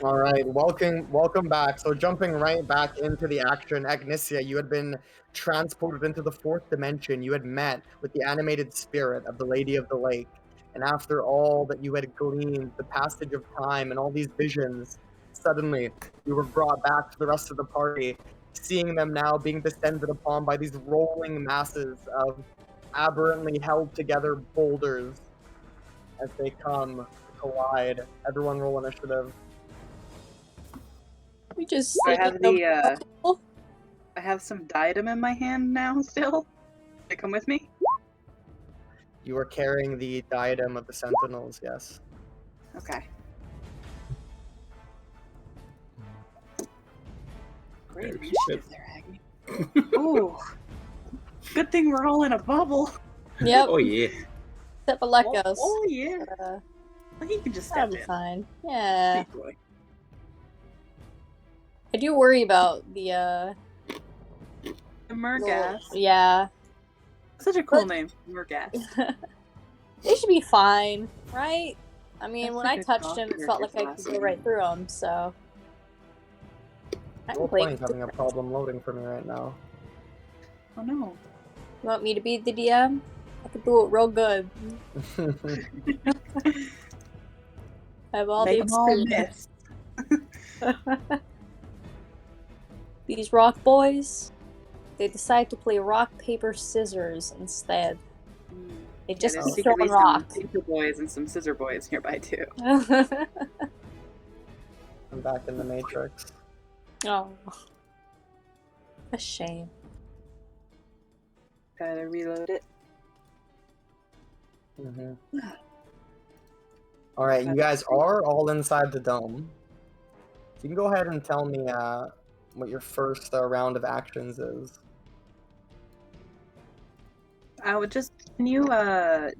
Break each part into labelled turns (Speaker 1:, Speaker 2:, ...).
Speaker 1: All right, welcome back. So jumping right back into the action, Agnesia, you had been transported into the fourth dimension. You had met with the animated spirit of the Lady of the Lake. And after all that you had gleaned, the passage of time and all these visions, suddenly you were brought back to the rest of the party, seeing them now being descended upon by these rolling masses of aberrantly held together boulders as they come to collide. Everyone roll initiative.
Speaker 2: We just
Speaker 3: I have the
Speaker 2: Oh,
Speaker 3: I have some diadem in my hand now still. They come with me?
Speaker 1: You are carrying the diadem of the Sentinels, yes.
Speaker 3: Okay. Great
Speaker 4: Very
Speaker 3: initiative there, Agni. Oh, good thing we're all in a bubble.
Speaker 2: yep.
Speaker 4: Oh yeah.
Speaker 2: Except for Lekos.
Speaker 3: Oh yeah. He can just
Speaker 2: That'll
Speaker 3: step
Speaker 2: be
Speaker 3: in.
Speaker 2: fine. Yeah.
Speaker 3: Sweet boy.
Speaker 2: I do worry about the
Speaker 3: The Murgas.
Speaker 2: yeah.
Speaker 3: Such a cool
Speaker 2: But-
Speaker 3: name, Murgas.
Speaker 2: They should be fine, right? I mean,
Speaker 3: That's
Speaker 2: when
Speaker 3: like
Speaker 2: I
Speaker 3: a
Speaker 2: touched him, it felt like I
Speaker 3: doctor's
Speaker 2: could
Speaker 3: last
Speaker 2: go right
Speaker 3: name.
Speaker 2: through him, so. I can play
Speaker 1: Roleplaying's having a problem loading for me right now.
Speaker 3: Oh no.
Speaker 2: You want me to be the DM? I could do it real good. I have all
Speaker 3: Make
Speaker 2: the
Speaker 3: 'em all
Speaker 2: experience.
Speaker 3: miss.
Speaker 2: These rock boys, they decide to play rock, paper, scissors instead. They just
Speaker 3: there's
Speaker 2: keep
Speaker 3: secretly
Speaker 2: throwing
Speaker 3: some
Speaker 2: rocks.
Speaker 3: paper boys and some scissor boys nearby too.
Speaker 1: I'm back in the Matrix.
Speaker 2: Oh. A shame.
Speaker 3: Gotta reload it.
Speaker 1: Alright, you guys are all inside the dome. So you can go ahead and tell me what your first round of actions is.
Speaker 3: I would just can you as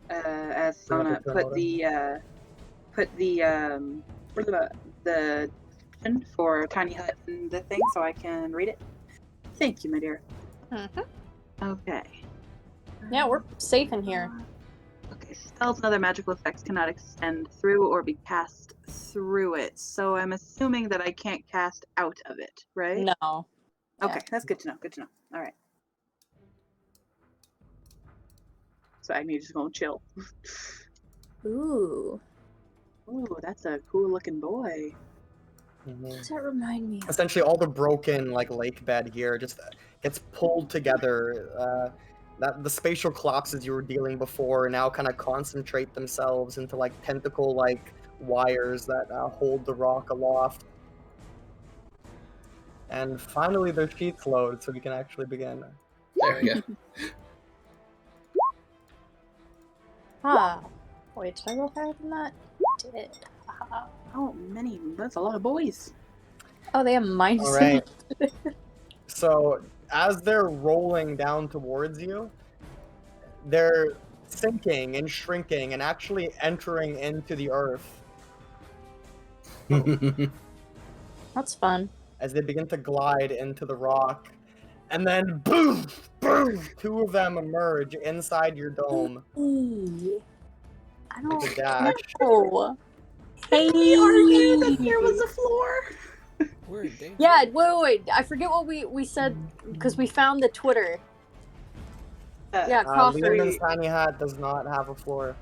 Speaker 1: Bring up
Speaker 3: Sona
Speaker 1: your turn
Speaker 3: put
Speaker 1: order.
Speaker 3: the description for Tiny Hut in the thing so I can read it. Thank you, my dear.
Speaker 2: Mhm.
Speaker 3: Okay.
Speaker 2: Yeah, we're safe in here.
Speaker 3: Okay, spells and other magical effects cannot extend through or be cast through it. So I'm assuming that I can't cast out of it, right?
Speaker 2: No.
Speaker 3: Okay, that's good to know. Good to know. All right. So Agni just gonna chill.
Speaker 2: Ooh.
Speaker 3: Ooh, that's a cool looking boy.
Speaker 2: What does that remind me of?
Speaker 1: Essentially, all the broken lake bed here just gets pulled together. That the spatial collapses you were dealing before now kind of concentrate themselves into tentacle wires that hold the rock aloft. And finally, their sheets load, so we can actually begin.
Speaker 4: There we go.
Speaker 2: Ah. Wait, did I roll higher than that? I did. Ah.
Speaker 3: Oh, that's a lot of boys.
Speaker 2: Oh, they have minus.
Speaker 1: All right. So as they're rolling down towards you, they're sinking and shrinking and actually entering into the earth
Speaker 2: That's fun.
Speaker 1: as they begin to glide into the rock. And then boom, boom, two of them emerge inside your dome.
Speaker 2: I
Speaker 1: With
Speaker 2: don't
Speaker 1: a dash.
Speaker 2: know. Hey.
Speaker 3: We argued that there was a floor.
Speaker 5: We're in danger.
Speaker 2: Yeah, wait. I forget what we said because we found the Twitter. Yeah, Crawford.
Speaker 1: Lehman's tiny hat does not have a floor.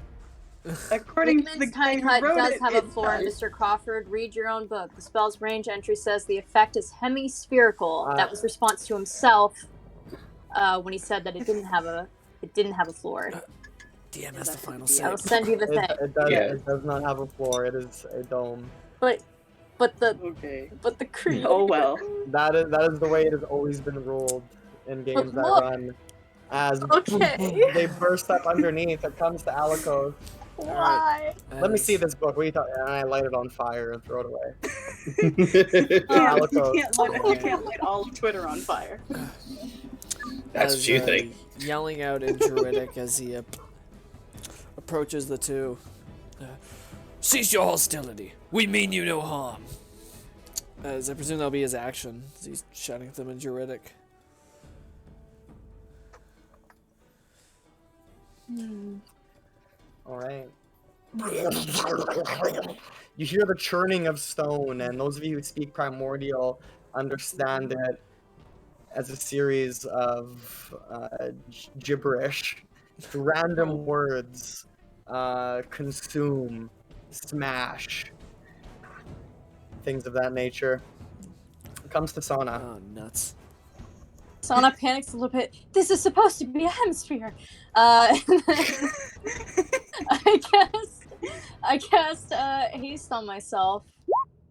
Speaker 3: According to the
Speaker 2: Lehman's
Speaker 3: guy
Speaker 2: Tiny
Speaker 3: who
Speaker 2: Hut
Speaker 3: wrote
Speaker 2: does
Speaker 3: it,
Speaker 2: have a
Speaker 3: it
Speaker 2: floor,
Speaker 3: does.
Speaker 2: Mr. Crawford. Read your own book. The spell's range entry says the effect is hemispherical. That was response to himself when he said that it didn't have a floor.
Speaker 5: DM has the final
Speaker 3: Yeah.
Speaker 5: say.
Speaker 2: I will send you the thing.
Speaker 1: It does not have a floor. It is a dome.
Speaker 2: But the
Speaker 3: Okay.
Speaker 2: creator.
Speaker 3: Oh well.
Speaker 1: That is the way it has always been ruled in games I
Speaker 2: Look.
Speaker 1: run. As
Speaker 2: Okay.
Speaker 1: they burst up underneath, it comes to Alikos.
Speaker 2: Why?
Speaker 1: Let me see this book. What are you talking? And I light it on fire and throw it away.
Speaker 3: You can't light all of Twitter on fire.
Speaker 4: That's what you
Speaker 5: As,
Speaker 4: think.
Speaker 5: Yelling out in Druidic as he approaches the two. Cease your hostility. We mean you no harm. As I presume that'll be his action. As he's shouting at them in Druidic.
Speaker 1: All right. You hear the churning of stone, and those of you who speak Primordial understand it as a series of gibberish, random words, consume, smash, things of that nature. It comes to Sona.
Speaker 5: Oh, nuts.
Speaker 2: Sana panics a little bit. This is supposed to be a hemisphere. And then I cast haste on myself,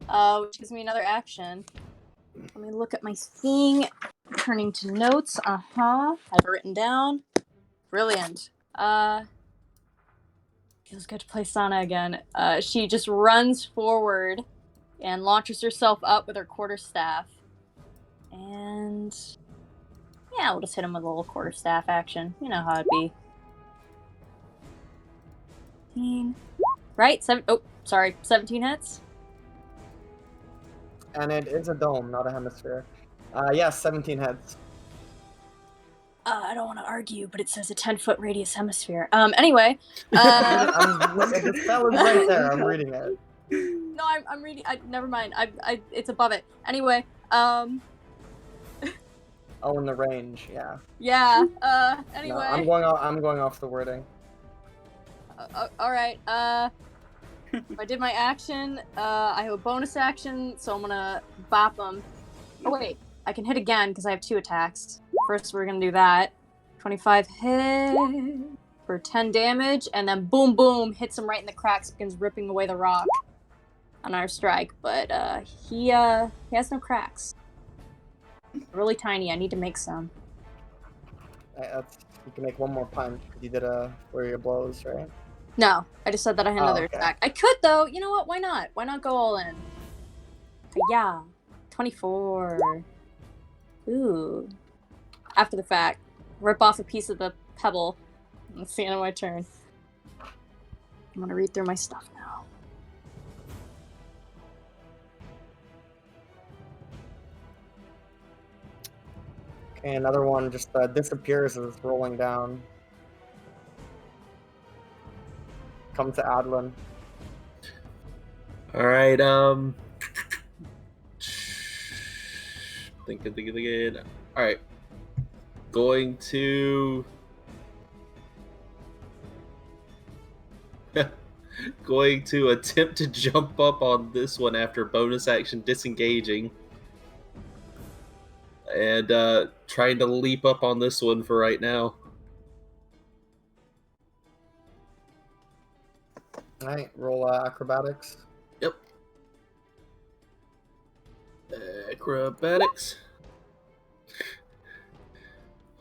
Speaker 2: which gives me another action. Let me look at my thing. Turning to notes. I've it written down. Brilliant. Feels good to play Sana again. She just runs forward and launches herself up with her quarterstaff. And yeah, we'll just hit him with a little quarterstaff action. You know how it'd be. Right? 17 hits?
Speaker 1: And it is a dome, not a hemisphere. Yes, 17 heads.
Speaker 2: I don't want to argue, but it says a 10-foot radius hemisphere. Anyway.
Speaker 1: The spell is right there. I'm reading it.
Speaker 2: No, I'm reading. Never mind. It's above it. Anyway.
Speaker 1: Oh, in the range, yeah.
Speaker 2: Yeah. Anyway.
Speaker 1: No, I'm going off the wording.
Speaker 2: All right. I did my action. I have a bonus action, so I'm gonna bop him. Oh wait, I can hit again because I have 2 attacks. First, we're gonna do that. 25 hit for 10 damage, and then boom, boom, hits him right in the cracks, begins ripping away the rock on our strike. But he has no cracks. Really tiny. I need to make some.
Speaker 1: You can make one more punch because you did a flurry of blows, right?
Speaker 2: No, I just said that I had another attack. I could though. You know what? Why not? Why not go all in? Yeah, 24. Ooh. After the fact, rip off a piece of the pebble. That's the end of my turn. I'm gonna read through my stuff now.
Speaker 1: Okay, another one just disappears as it's rolling down. Come to Adlin.
Speaker 4: All right. Thinking. All right. Going to. Going to attempt to jump up on this one after bonus action disengaging. And trying to leap up on this one for right now.
Speaker 1: Alright, roll acrobatics.
Speaker 4: Yep. Acrobatics.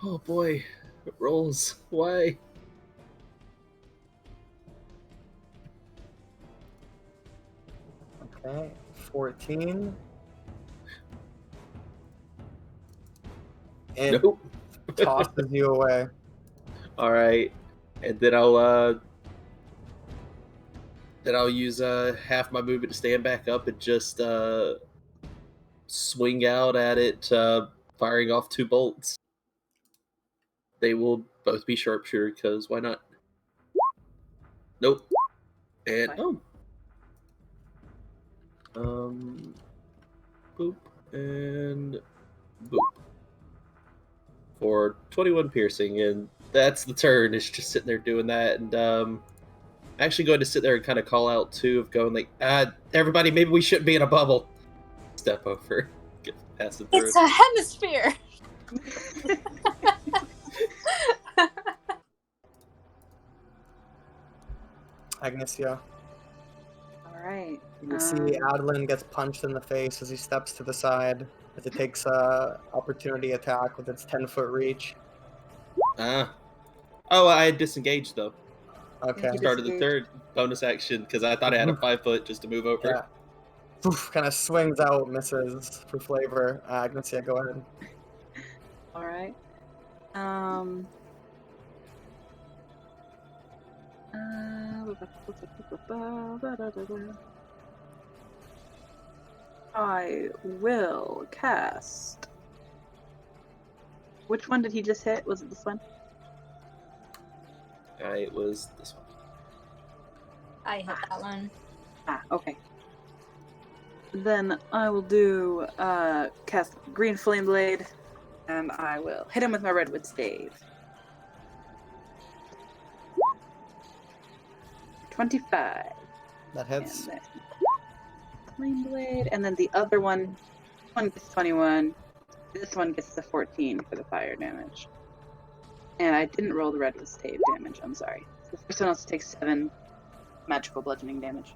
Speaker 4: Oh boy, it rolls. Why?
Speaker 1: Okay, 14. It
Speaker 4: Nope.
Speaker 1: tosses you away.
Speaker 4: All right, and then I'll use half my movement to stand back up and just swing out at it, firing off 2 bolts. They will both be sharpshooter, because why not? Nope. And boop and boop for 21 piercing, and that's the turn. It's just sitting there doing that, and I'm actually going to sit there and kind of call out too, of going like, everybody, maybe we shouldn't be in a bubble. Step over, get past it through.
Speaker 2: It's a hemisphere.
Speaker 1: Agnesia.
Speaker 3: Alright.
Speaker 1: You see Adlin gets punched in the face as he steps to the side, as it takes a opportunity attack with its 10-foot reach.
Speaker 4: Oh, I had disengaged though.
Speaker 1: Okay.
Speaker 4: Started the third bonus action because I thought I had a 5-foot just to move over.
Speaker 1: Yeah. Kind of swings out, misses for flavor. Agnesia, go ahead.
Speaker 3: Alright. I will cast. Which one did he just hit? Was it this one?
Speaker 4: It was this one.
Speaker 2: I hit that one.
Speaker 3: Okay. Then I will do cast Green Flame Blade, and I will hit him with my Redwood Stave. 25.
Speaker 1: That hits.
Speaker 3: And then Flame Blade, and then the other one gets 21. This one gets the 14 for the fire damage. And I didn't roll the Redwood Stave damage, I'm sorry. The first one also takes 7 magical bludgeoning damage.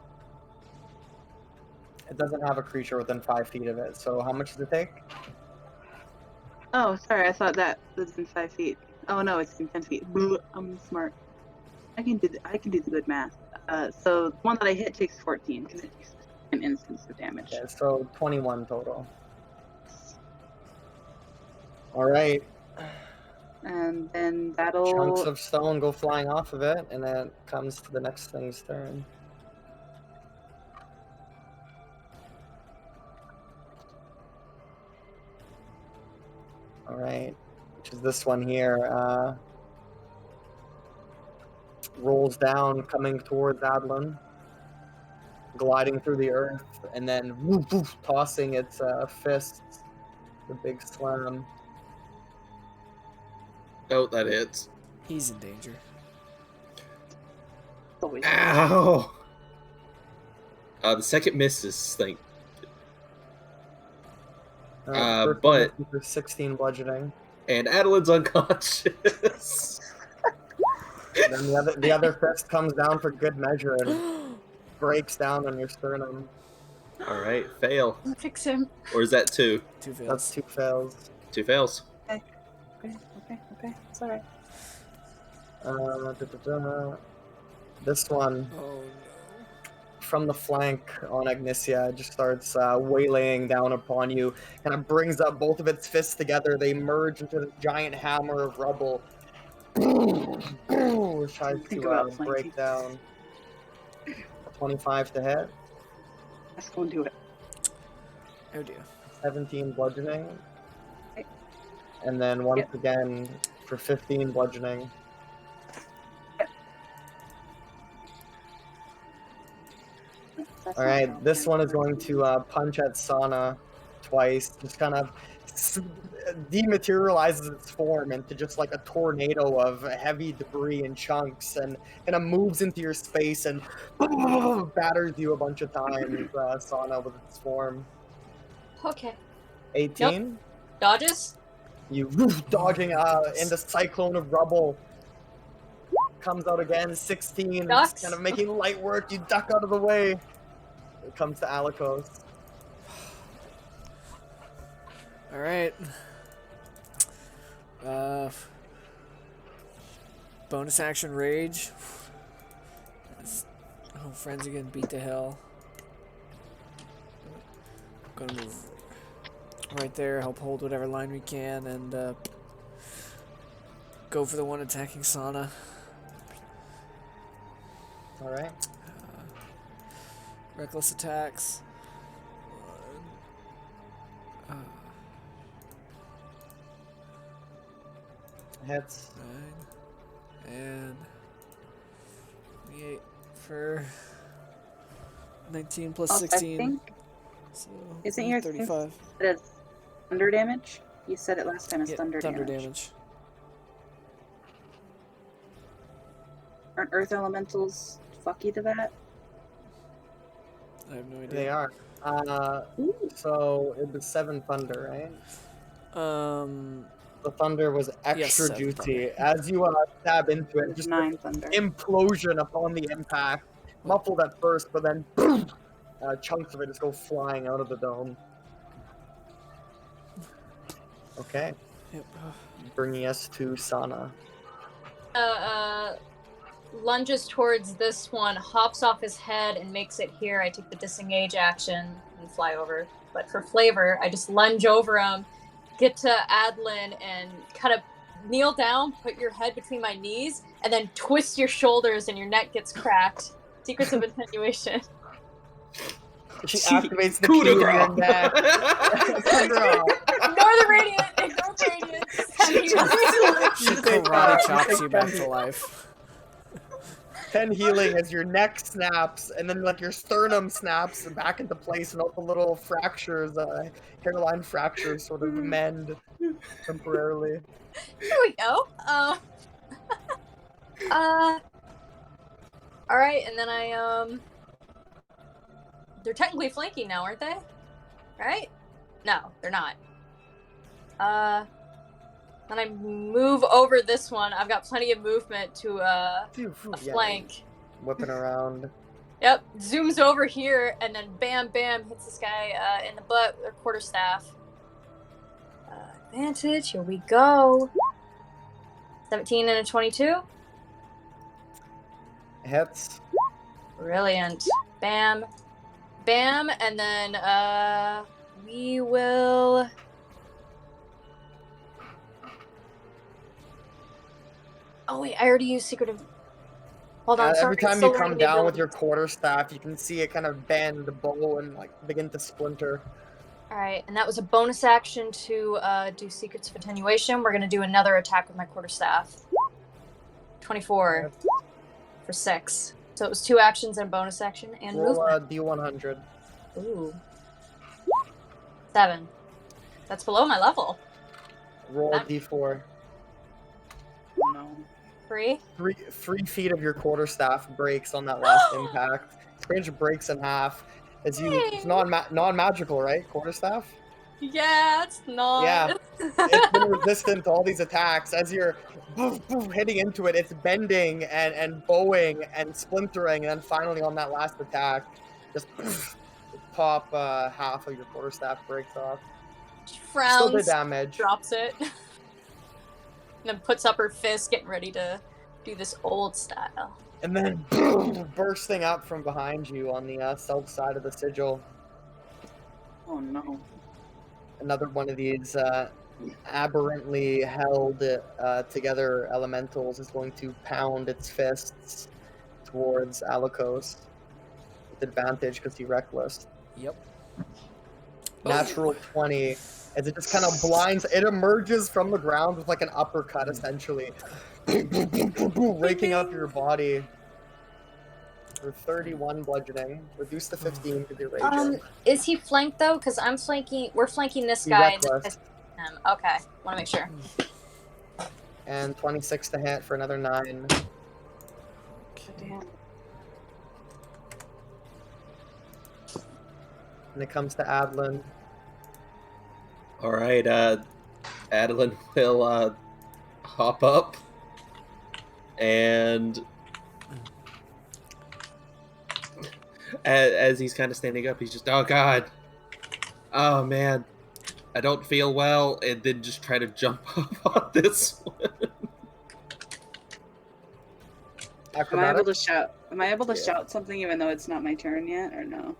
Speaker 1: It doesn't have a creature within 5 feet of it, so how much does it take?
Speaker 3: Oh, sorry, I thought that was in 5 feet. Oh no, it's in 10 feet. Blah, I'm smart. I can do the good math. So the one that I hit takes 14 because it takes an instance of damage.
Speaker 1: Okay, so 21 total. Alright.
Speaker 3: And then that'll
Speaker 1: Chunks of stone go flying off of it, and then it comes to the next thing's turn. Alright, which is this one here. Rolls down, coming towards Adlin, gliding through the earth, and then woof, woof, tossing its fists. The big slam.
Speaker 4: Oh, that hits.
Speaker 5: He's in danger.
Speaker 3: always
Speaker 4: Ow! The second misses, like,
Speaker 1: First
Speaker 4: but-
Speaker 1: one for 16 bludgeoning.
Speaker 4: and Adeline's unconscious.
Speaker 1: Then the other fist comes down for good measure and breaks down on your sternum.
Speaker 4: All right, fail.
Speaker 2: Fix him.
Speaker 4: Or is that 2?
Speaker 5: 2 fails.
Speaker 1: That's 2 fails.
Speaker 4: 2 fails.
Speaker 3: okay, it's alright.
Speaker 1: This one
Speaker 5: Oh no.
Speaker 1: from the flank on Agnicia just starts waylaying down upon you. Kind of brings up both of its fists together. They merge into this giant hammer of rubble. Tries
Speaker 3: Think
Speaker 1: to
Speaker 3: about
Speaker 1: break
Speaker 3: flanking.
Speaker 1: down. 25 to hit.
Speaker 3: Let's go and do it.
Speaker 5: Oh dear.
Speaker 1: 17 bludgeoning.
Speaker 3: Okay.
Speaker 1: And then once
Speaker 3: Yep.
Speaker 1: again for 15 bludgeoning.
Speaker 3: That's
Speaker 1: All
Speaker 3: not
Speaker 1: right,
Speaker 3: bad.
Speaker 1: this one is going to punch at Sana twice. Just kind of dematerializes its form into just like a tornado of heavy debris and chunks, and kind of moves into your space and batters you a bunch of times. Sana with its form.
Speaker 2: Okay.
Speaker 1: 18.
Speaker 2: Dodges?
Speaker 1: You dodging in the cyclone of rubble. Comes out again, 16.
Speaker 2: Ducks.
Speaker 1: Kind of making light work. You duck out of the way. It comes to Alikos.
Speaker 5: All right. Bonus action rage. Oh, friends are getting beat to hell. Gonna move right there, help hold whatever line we can, and go for the one attacking Sana.
Speaker 1: All right.
Speaker 5: Reckless attacks.
Speaker 1: Hits.
Speaker 5: 9 and 28 for 19 plus
Speaker 3: Also,
Speaker 5: 16.
Speaker 3: I think
Speaker 5: So
Speaker 3: isn't your
Speaker 5: 35?
Speaker 3: it is thunder damage? You said it last time as
Speaker 5: Yeah,
Speaker 3: thunder damage.
Speaker 5: damage.
Speaker 3: Aren't earth elementals fucky to that?
Speaker 5: I have no idea.
Speaker 1: They are. So it was 7 thunder, right? The thunder was extra
Speaker 5: 7
Speaker 1: juicy.
Speaker 5: thunder.
Speaker 1: As you stab into it,
Speaker 3: There's
Speaker 1: just
Speaker 3: 9 thunder.
Speaker 1: implosion upon the impact. Muffled at first, but then boom! Chunks of it just go flying out of the dome. Okay,
Speaker 5: Yep.
Speaker 1: bringing us to Sana.
Speaker 2: Lunges towards this one, hops off his head, and makes it here. I take the disengage action and fly over. But for flavor, I just lunge over him, get to Adlin, and kind of kneel down, put your head between my knees, and then twist your shoulders and your neck gets cracked. Secrets of Attenuation.
Speaker 1: She activates the
Speaker 4: Coup
Speaker 1: key
Speaker 4: de
Speaker 1: in your
Speaker 4: grace.
Speaker 1: neck. Coup de grace.
Speaker 2: Ignore the radiant! Ignore the radiant!
Speaker 5: She karate chops you back to life.
Speaker 1: 10 healing as your neck snaps, and then like your sternum snaps back into place, and all the little fractures, hairline fractures, sort of mend temporarily.
Speaker 2: Here we go. All right, and then they're technically flanking now, aren't they? Right? No, they're not. Then I move over this one. I've got plenty of movement to a flank.
Speaker 1: Whipping around.
Speaker 2: Yep, zooms over here, and then bam, bam, hits this guy in the butt with a quarterstaff. Advantage, here we go. 17 and a 22.
Speaker 1: Hits.
Speaker 2: Brilliant. Bam, bam, and then we will... Oh wait, I already used secret of... Hold on, sorry.
Speaker 1: Every time
Speaker 2: it's
Speaker 1: you
Speaker 2: still
Speaker 1: come
Speaker 2: learning the
Speaker 1: down with
Speaker 2: ability.
Speaker 1: your quarterstaff, you can see it kind of bend, bow, and like begin to splinter.
Speaker 2: Alright, and that was a bonus action to do Secrets of Attenuation. We're going to do another attack with my quarterstaff. 24 for 6. So it was 2 actions and a bonus action and
Speaker 1: Roll
Speaker 2: movement.
Speaker 1: D100.
Speaker 2: Ooh. 7. That's below my level.
Speaker 1: Roll D4.
Speaker 3: No.
Speaker 2: 3.
Speaker 1: 3 feet of your quarterstaff breaks on that last impact. Strange breaks in half. As you, it's non-magical, right? Quarterstaff?
Speaker 2: Yeah, it's not.
Speaker 1: Yeah. It's been resistant to all these attacks. As you're hitting into it, it's bending and bowing and splintering, and then finally on that last attack, just the top half of your quarterstaff breaks off.
Speaker 2: She
Speaker 1: Still
Speaker 2: frowns,
Speaker 1: did damage.
Speaker 2: drops it, and then puts up her fist, getting ready to do this old style.
Speaker 1: And then bursting up from behind you on the south side of the sigil.
Speaker 3: Oh no.
Speaker 1: Another one of these aberrantly held together elementals is going to pound its fists towards Alikos with advantage because he's reckless.
Speaker 5: Yep.
Speaker 1: Natural 20 as it just kind of blinds. It emerges from the ground with like an uppercut, essentially, raking up your body for 31 bludgeoning, reduced to 15 because you're raging.
Speaker 2: Is he flanked though? Because I'm flanking. We're flanking this
Speaker 1: Be
Speaker 2: guy.
Speaker 1: reckless.
Speaker 2: Okay, want to make sure.
Speaker 1: And 26 to hit for another 9.
Speaker 3: Damn.
Speaker 1: And it comes to Adlin.
Speaker 4: All right, Adeline will hop up and as he's kind of standing up, he's just, oh god, oh man, I don't feel well, and then just try to jump up on this one.
Speaker 3: Am I able to
Speaker 1: Acrobatics?
Speaker 3: shout? Am I able to
Speaker 1: Yeah.
Speaker 3: shout something even though it's not my turn yet, or no?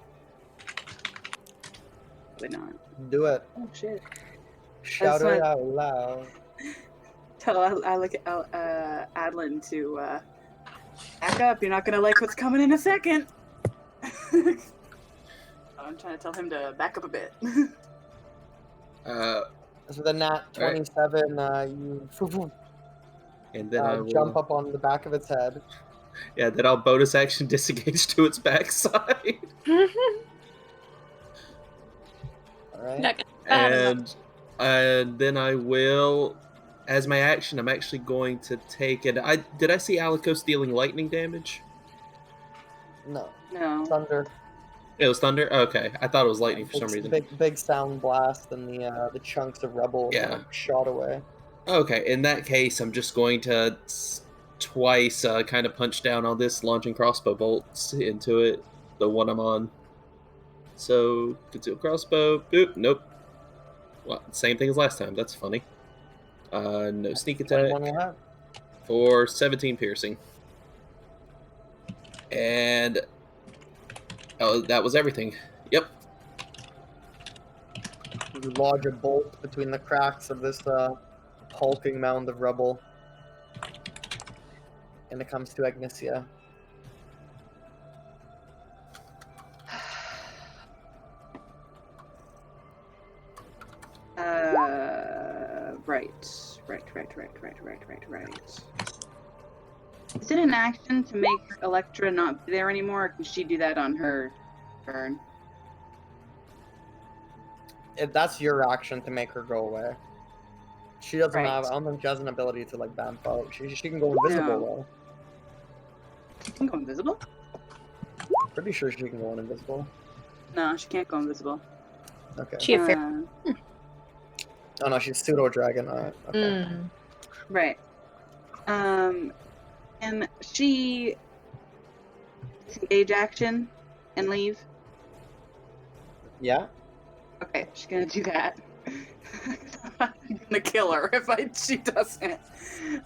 Speaker 3: Probably not.
Speaker 1: Do it.
Speaker 3: Oh shit.
Speaker 1: Shout
Speaker 3: That's
Speaker 1: it
Speaker 3: what-
Speaker 1: out loud.
Speaker 3: Tell Adlin to back up. You're not gonna like what's coming in a second. I'm trying to tell him to back up a bit.
Speaker 1: So the nat 27, you
Speaker 4: And then I will
Speaker 1: jump up on the back of its head.
Speaker 4: Yeah, then I'll bonus action disengage to its backside.
Speaker 1: Alright.
Speaker 2: Not gonna-
Speaker 4: And then I will, as my action, I'm actually going to take it. Did I see Alikos dealing lightning damage?
Speaker 1: No.
Speaker 3: No.
Speaker 1: Thunder.
Speaker 4: It was thunder. Okay, I thought it was lightning for some
Speaker 1: It's
Speaker 4: reason.
Speaker 1: Big sound blast, and the chunks of rubble shot away.
Speaker 4: Okay, in that case, I'm just going to twice kind of punch down on this, launching crossbow bolts into it, the one I'm on. So, concealed crossbow. Boop. Nope. Well, same thing as last time. That's funny. No sneak attack
Speaker 1: 21 will have.
Speaker 4: for 17 piercing. And oh, that was everything. Yep.
Speaker 1: You lodge a bolt between the cracks of this hulking mound of rubble. And it comes to Agnesia.
Speaker 3: Right. Is it an action to make Electra not be there anymore, or can she do that on her turn?
Speaker 1: That's your action to make her go away. She doesn't
Speaker 3: Right.
Speaker 1: have. I don't think she has an ability to like vamp out. She can go invisible though.
Speaker 3: She can go invisible?
Speaker 1: Pretty sure she can go invisible.
Speaker 3: No, she can't go invisible.
Speaker 1: Okay.
Speaker 2: She a fair.
Speaker 1: Oh no, she's pseudo dragon. Alright. Okay.
Speaker 2: Mm.
Speaker 3: Right. And she disengage action and leave.
Speaker 1: Yeah.
Speaker 3: Okay, she's gonna do that. I'm gonna kill her if she doesn't.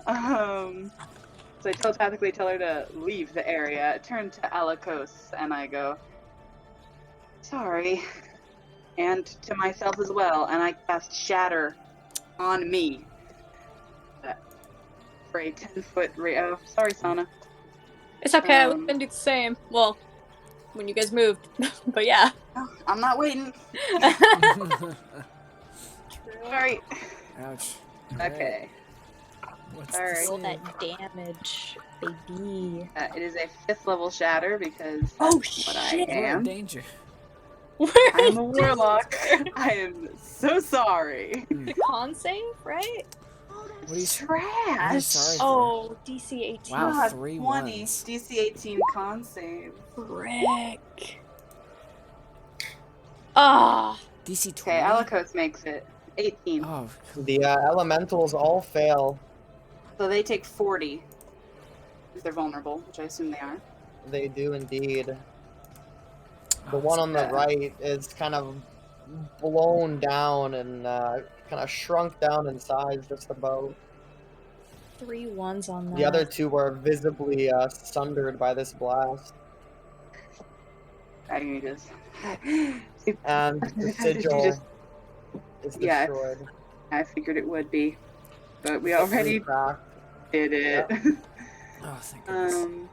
Speaker 3: So I telepathically tell her to leave the area. I turn to Alikos and I go, sorry. And to myself as well, and I cast Shatter on me. For a 10-foot oh, sorry, Sana.
Speaker 2: It's okay. I was gonna do the same. Well, when you guys moved, but yeah.
Speaker 3: Oh, I'm not waiting. Alright.
Speaker 5: Ouch.
Speaker 3: Okay.
Speaker 5: What's
Speaker 3: All right.
Speaker 2: Roll
Speaker 5: the
Speaker 2: that damage, baby.
Speaker 3: It is a 5th level shatter because that's
Speaker 2: Oh,
Speaker 3: what I
Speaker 2: shit.
Speaker 5: We're in
Speaker 3: am.
Speaker 5: danger.
Speaker 3: I'm a warlock. I am so sorry.
Speaker 2: Con save, right?
Speaker 5: What are you
Speaker 3: Trash.
Speaker 5: sorry for?
Speaker 2: Oh, DC 18.
Speaker 5: Wow,
Speaker 3: God,
Speaker 5: 3
Speaker 3: 20
Speaker 5: ones.
Speaker 3: DC 18 con save.
Speaker 2: Frick. Ah.
Speaker 5: DC 20?
Speaker 3: Okay, Alikos makes it 18.
Speaker 5: Oh,
Speaker 1: The elementals all fail.
Speaker 3: So they take 40 if they're vulnerable, which I assume they are.
Speaker 1: They do indeed. The
Speaker 5: Oh,
Speaker 1: one on the
Speaker 3: bad.
Speaker 1: right is kind of blown down and kind of shrunk down in size just about.
Speaker 2: 3 ones on that.
Speaker 1: The other two were visibly sundered by this blast.
Speaker 3: I can just.
Speaker 1: And the
Speaker 3: Did you
Speaker 1: sigil
Speaker 3: just-
Speaker 1: is
Speaker 3: Yeah.
Speaker 1: destroyed.
Speaker 3: I figured it would be, but we
Speaker 1: It's
Speaker 3: already
Speaker 1: cracked.
Speaker 3: did it.
Speaker 5: oh, thank goodness.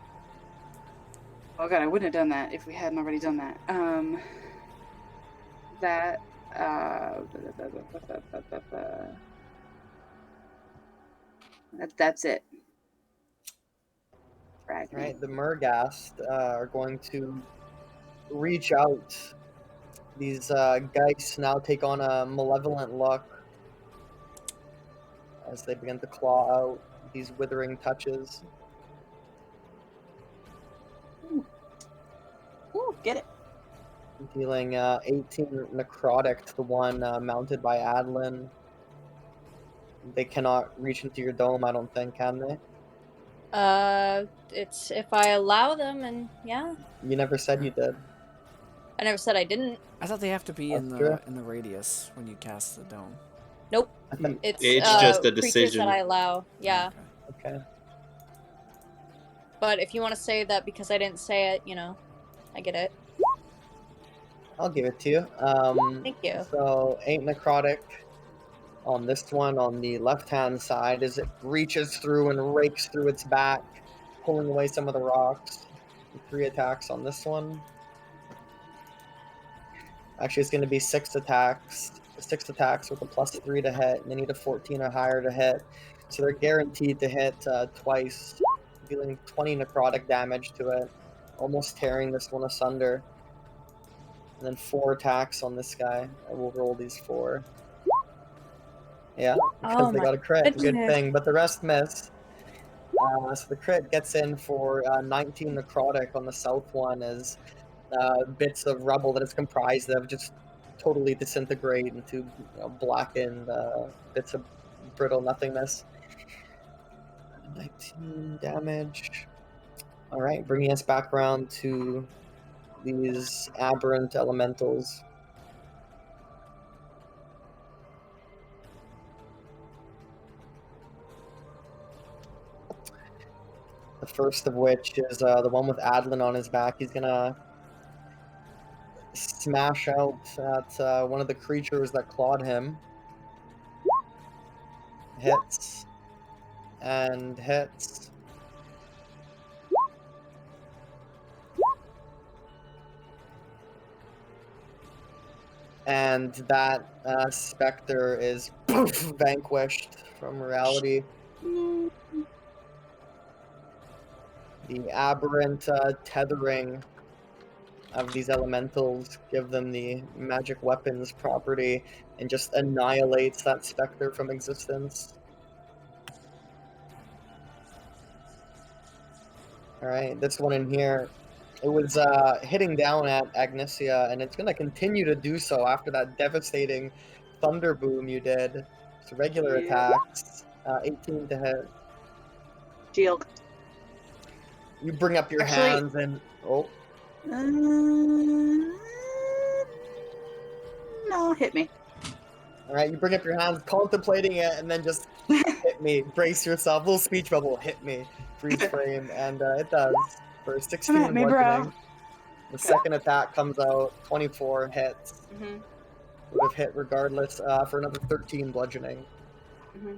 Speaker 3: Oh god, I wouldn't have done that if we hadn't already done that. That's it. Fragment.
Speaker 1: Right, the Murghast are going to reach out. These Geists now take on a malevolent look as they begin to claw out these withering touches.
Speaker 3: Ooh, get it.
Speaker 1: Dealing 18 necrotic to the one mounted by Adlin. They cannot reach into your dome, I don't think, can they?
Speaker 2: It's if I allow them, and yeah.
Speaker 1: You never said you did.
Speaker 2: I never said I didn't.
Speaker 5: I thought they have to be in
Speaker 1: That's true.
Speaker 5: the radius when you cast the dome.
Speaker 2: Nope.
Speaker 1: I think,
Speaker 2: It's
Speaker 4: just a
Speaker 2: creatures
Speaker 4: decision.
Speaker 2: that I allow. Yeah.
Speaker 5: Okay.
Speaker 1: okay.
Speaker 2: But if you want to say that because I didn't say it, you know, I get it.
Speaker 1: I'll give it to you.
Speaker 2: Thank you.
Speaker 1: So 8 necrotic on this one on the left-hand side as it reaches through and rakes through its back, pulling away some of the rocks. 3 attacks on this one. Actually, it's going to be 6 attacks. 6 attacks with a +3 to hit. They need a 14 or higher to hit. So they're guaranteed to hit twice, dealing 20 necrotic damage to it, almost tearing this one asunder. And then 4 attacks on this guy. I will roll these 4. Yeah, because
Speaker 2: Oh
Speaker 1: they
Speaker 2: my
Speaker 1: got a crit. Good
Speaker 2: goodness.
Speaker 1: thing. But the rest miss. So the crit gets in for 19 necrotic on the south one as bits of rubble that it's comprised of just totally disintegrate into blackened bits of brittle nothingness. 19 damage. Alright, bringing us back around to these aberrant elementals. The first of which is the one with Adlin on his back. He's gonna smash out at one of the creatures that clawed him. Hits. And hits. And that specter is vanquished from reality. The aberrant tethering of these elementals give them the magic weapons property and just annihilates that specter from existence. Alright, this one in here, it was hitting down at Agnesia, and it's going to continue to do so after that devastating thunder boom you did. So regular
Speaker 3: Yeah.
Speaker 1: attacks, 18 to hit.
Speaker 3: Shield.
Speaker 1: You bring up your
Speaker 3: Actually-
Speaker 1: hands and... Oh,
Speaker 3: No, hit me.
Speaker 1: alright, you bring up your hands, contemplating it, and then just hit me. Brace yourself. Little speech bubble, hit me. Freeze frame, and it does. For 16
Speaker 3: Come at me, bro.
Speaker 1: bludgeoning. The second attack comes out, 24 hits.
Speaker 3: Mm-hmm.
Speaker 1: Would have hit regardless for another 13 bludgeoning.
Speaker 3: Mm-hmm.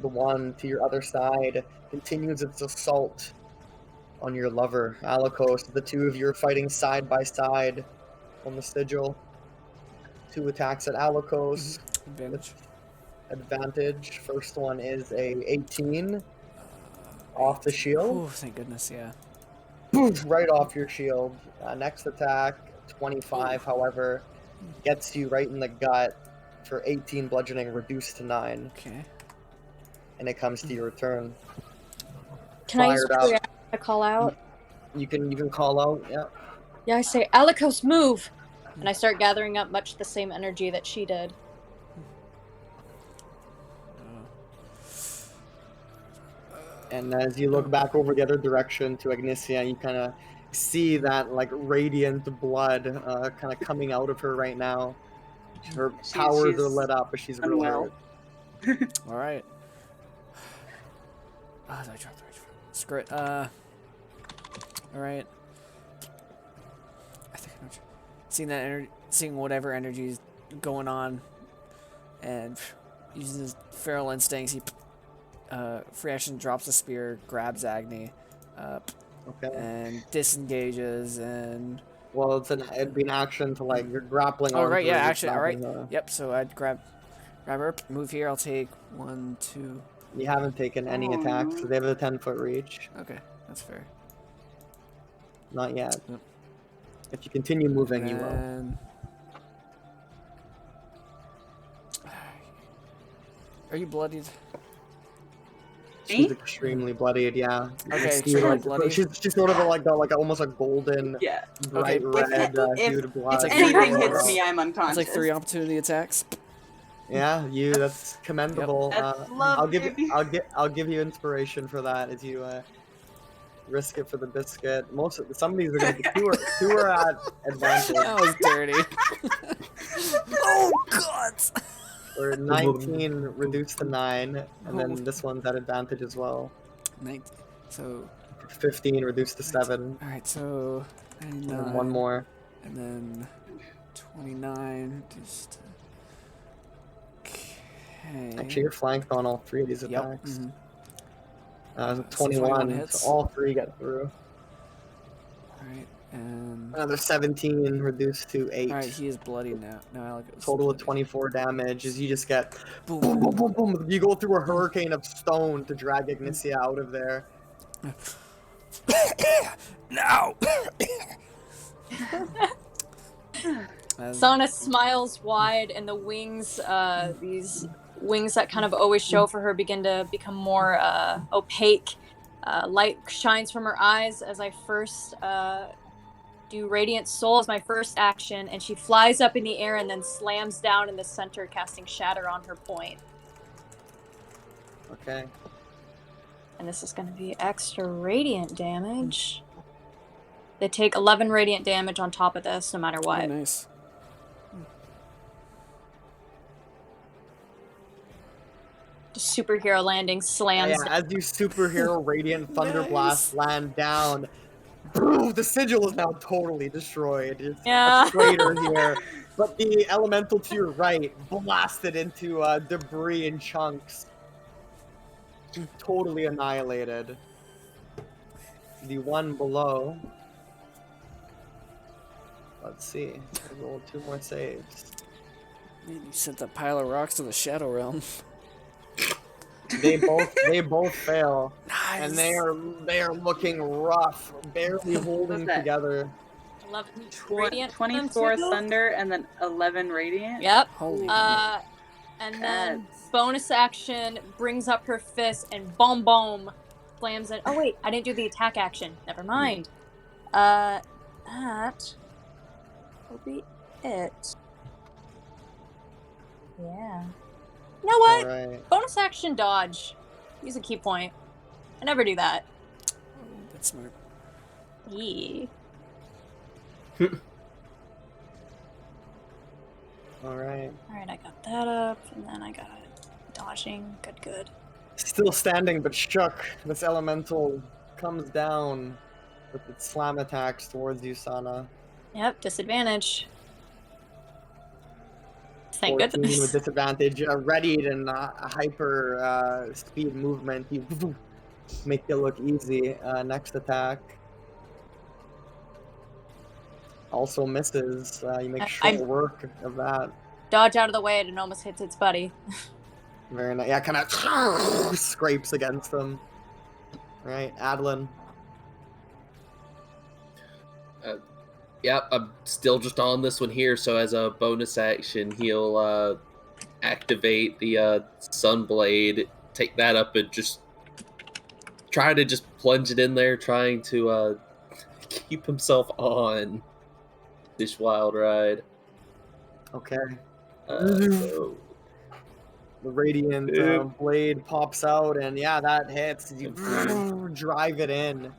Speaker 1: The one to your other side continues its assault on your lover, Alikos. The two of you are fighting side by side on the sigil. 2 attacks at Alikos.
Speaker 5: Advantage.
Speaker 1: Advantage. First one is a 18 off the shield.
Speaker 5: Oh, thank goodness, yeah.
Speaker 1: Poof, right off your shield. Next attack, 25, however, gets you right in the gut for 18 bludgeoning, reduced to 9.
Speaker 5: Okay.
Speaker 1: And it comes to your turn.
Speaker 2: Can I use
Speaker 1: Fired up.
Speaker 2: reaction to call out?
Speaker 1: You can call out, yeah.
Speaker 2: Yeah, I say, Alikos, move! And I start gathering up much the same energy that she did.
Speaker 1: And as you look back over the other direction to Agnesia, you kind of see that like radiant blood kind of coming out of her right now. Her powers are
Speaker 3: she's
Speaker 1: lit up, but she's real
Speaker 3: unwell.
Speaker 1: hurt.
Speaker 5: All right. Ah, did I drop the right foot? Screw it. All right. I think I'm seeing that energy, seeing whatever energy is going on, and using his feral instincts, he free action drops a spear, grabs Agni,
Speaker 1: Okay.
Speaker 5: and disengages, and
Speaker 1: Well, it'd be an action to like you're grappling.
Speaker 5: oh
Speaker 1: onto
Speaker 5: right,
Speaker 1: her,
Speaker 5: yeah,
Speaker 1: you're
Speaker 5: actually, all right,
Speaker 1: grabbing her.
Speaker 5: yep. So I'd grab her, move here. I'll take 1, 2.
Speaker 1: You haven't taken any
Speaker 3: Oh,
Speaker 1: attacks,
Speaker 3: no.
Speaker 1: so they have a 10-foot reach.
Speaker 5: Okay, that's fair.
Speaker 1: Not yet.
Speaker 5: Yep.
Speaker 1: If you continue moving, you will.
Speaker 5: And... Are you bloodied?
Speaker 1: She's
Speaker 3: Me?
Speaker 1: extremely bloodied, yeah.
Speaker 5: Okay,
Speaker 1: See,
Speaker 5: she's
Speaker 1: like,
Speaker 5: bloody.
Speaker 1: she's sort of like got like almost a golden,
Speaker 3: Yeah.
Speaker 1: bright
Speaker 5: Okay,
Speaker 1: red
Speaker 3: if-
Speaker 1: hued blood.
Speaker 5: It's
Speaker 3: If
Speaker 5: like
Speaker 3: anything
Speaker 5: three-
Speaker 3: hits me, I'm
Speaker 5: It's
Speaker 3: unconscious.
Speaker 5: like 3 opportunity attacks.
Speaker 1: Yeah, that's commendable.
Speaker 3: That's
Speaker 1: I'll give
Speaker 3: baby.
Speaker 1: I'll give you inspiration for that as you risk it for the biscuit. Some of these are gonna be two are at advantage.
Speaker 5: That was dirty. Oh god!
Speaker 1: Or 19 reduced to 9, and then this one's at advantage as well.
Speaker 5: 19. So,
Speaker 1: 15 reduced to 7,
Speaker 5: all right. So,
Speaker 1: and
Speaker 5: 99,
Speaker 1: then one more.
Speaker 5: and then 29. Just okay.
Speaker 1: Actually, you're flanked on all 3 of these
Speaker 5: Yep.
Speaker 1: attacks.
Speaker 5: Mhm. So
Speaker 1: 21,
Speaker 5: 21 hits.
Speaker 1: so all 3 get through.
Speaker 5: All right, and
Speaker 1: Another 17 reduced to 8.
Speaker 5: all right, he is bloody now. No, Alec is
Speaker 1: Total of
Speaker 5: bloody.
Speaker 1: 24 damage as you just get
Speaker 5: Boom.
Speaker 1: boom, boom, boom, boom. You go through a hurricane of stone to drag Ignicia out of there.
Speaker 5: No. And-
Speaker 2: Sana smiles wide, and the wings, these wings that kind of always show for her, begin to become more opaque. Light shines from her eyes as I first do Radiant Soul as my first action, and she flies up in the air and then slams down in the center, casting Shatter on her point.
Speaker 1: Okay.
Speaker 2: And this is going to be extra radiant damage. They take 11 radiant damage on top of this, no matter
Speaker 5: oh,
Speaker 2: what.
Speaker 5: nice.
Speaker 2: Just superhero landing slams.
Speaker 1: Yeah, as you superhero radiant thunder blast land down, boom, the sigil is now totally destroyed. It's
Speaker 2: Yeah.
Speaker 1: a crater here, but the elemental to your right blasted into debris in chunks, totally annihilated. The one below. Let's see. Roll 2 more saves.
Speaker 5: You sent that pile of rocks to the Shadow Realm.
Speaker 1: They both fail,
Speaker 5: Nice.
Speaker 1: and they are looking rough, barely holding
Speaker 3: that?
Speaker 1: together.
Speaker 2: 11 radiant from them
Speaker 3: 24
Speaker 2: too?
Speaker 3: thunder and then 11 radiant.
Speaker 2: Yep.
Speaker 5: Holy.
Speaker 2: And then
Speaker 3: That's-
Speaker 2: bonus action brings up her fist and boom boom slams it. Oh wait, I didn't do the attack action. Never mind. That will be it. Yeah. You know what?
Speaker 1: All right.
Speaker 2: Bonus action dodge. Use a key point. I never do that.
Speaker 5: Oh, that's smart.
Speaker 2: Yeah.
Speaker 1: All right.
Speaker 2: Alright, I got that up, and then I got dodging. Good.
Speaker 1: Still standing but shook, this elemental comes down with its slam attacks towards you, Sana.
Speaker 2: Yep, disadvantage. Thank
Speaker 1: 14
Speaker 2: goodness.
Speaker 1: with disadvantage, readied and hyper speed movement. You make it look easy. Next attack. Also misses. You make short work of that.
Speaker 2: Dodge out of the way and it almost hits its buddy.
Speaker 1: Very nice. Yeah, kind of scrapes against them. Right, Adlin.
Speaker 4: Yep, I'm still just on this one here, so as a bonus action, he'll activate the Sunblade, take that up, and just try to just plunge it in there, trying to keep himself on this wild ride.
Speaker 1: Okay.
Speaker 4: So,
Speaker 1: The radiant
Speaker 4: Yep.
Speaker 1: blade pops out, and yeah, that hits. You drive it in,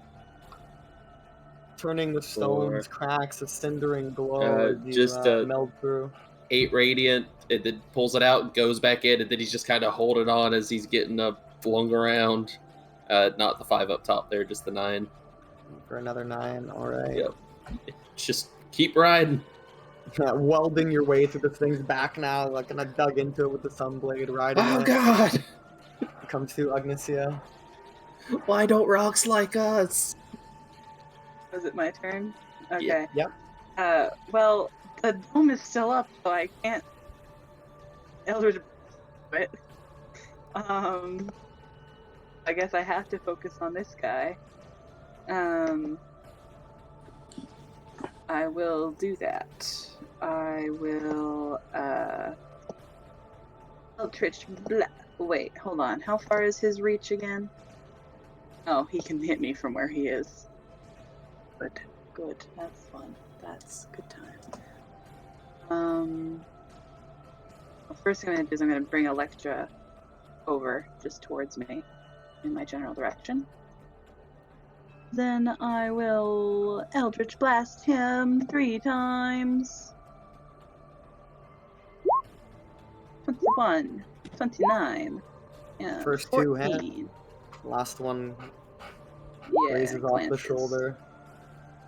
Speaker 1: turning the stones, cracks of cindering glow as you
Speaker 4: just,
Speaker 1: meld through.
Speaker 4: 8 radiant, and then pulls it out, goes back in, and then he's just kind of holding on as he's getting flung around. Not the 5 up top there, just the 9.
Speaker 1: For another 9, alright.
Speaker 4: Yep. Just keep riding.
Speaker 1: Welding your way through this thing's back now, like kind of dug into it with the sunblade, riding
Speaker 4: Oh
Speaker 1: it.
Speaker 4: god!
Speaker 1: Comes to Agnesia.
Speaker 4: Why don't rocks like us?
Speaker 3: Was it my turn?
Speaker 4: Yeah.
Speaker 3: Okay.
Speaker 1: Yep.
Speaker 3: Well, the dome is still up, so I can't Eldritch it. I guess I have to focus on this guy. I will do that. I will Eldritch wait, hold on. How far is his reach again? Oh, he can hit me from where he is. Good. That's fun. That's good time. Well, first thing I'm gonna do is I'm gonna bring Electra over just towards me in my general direction. Then I will Eldritch Blast him 3 times. 21, 29, and
Speaker 1: First 2 hit.
Speaker 3: 14.
Speaker 1: Last one
Speaker 3: Yeah,
Speaker 1: raises off the
Speaker 3: glances.
Speaker 1: shoulder.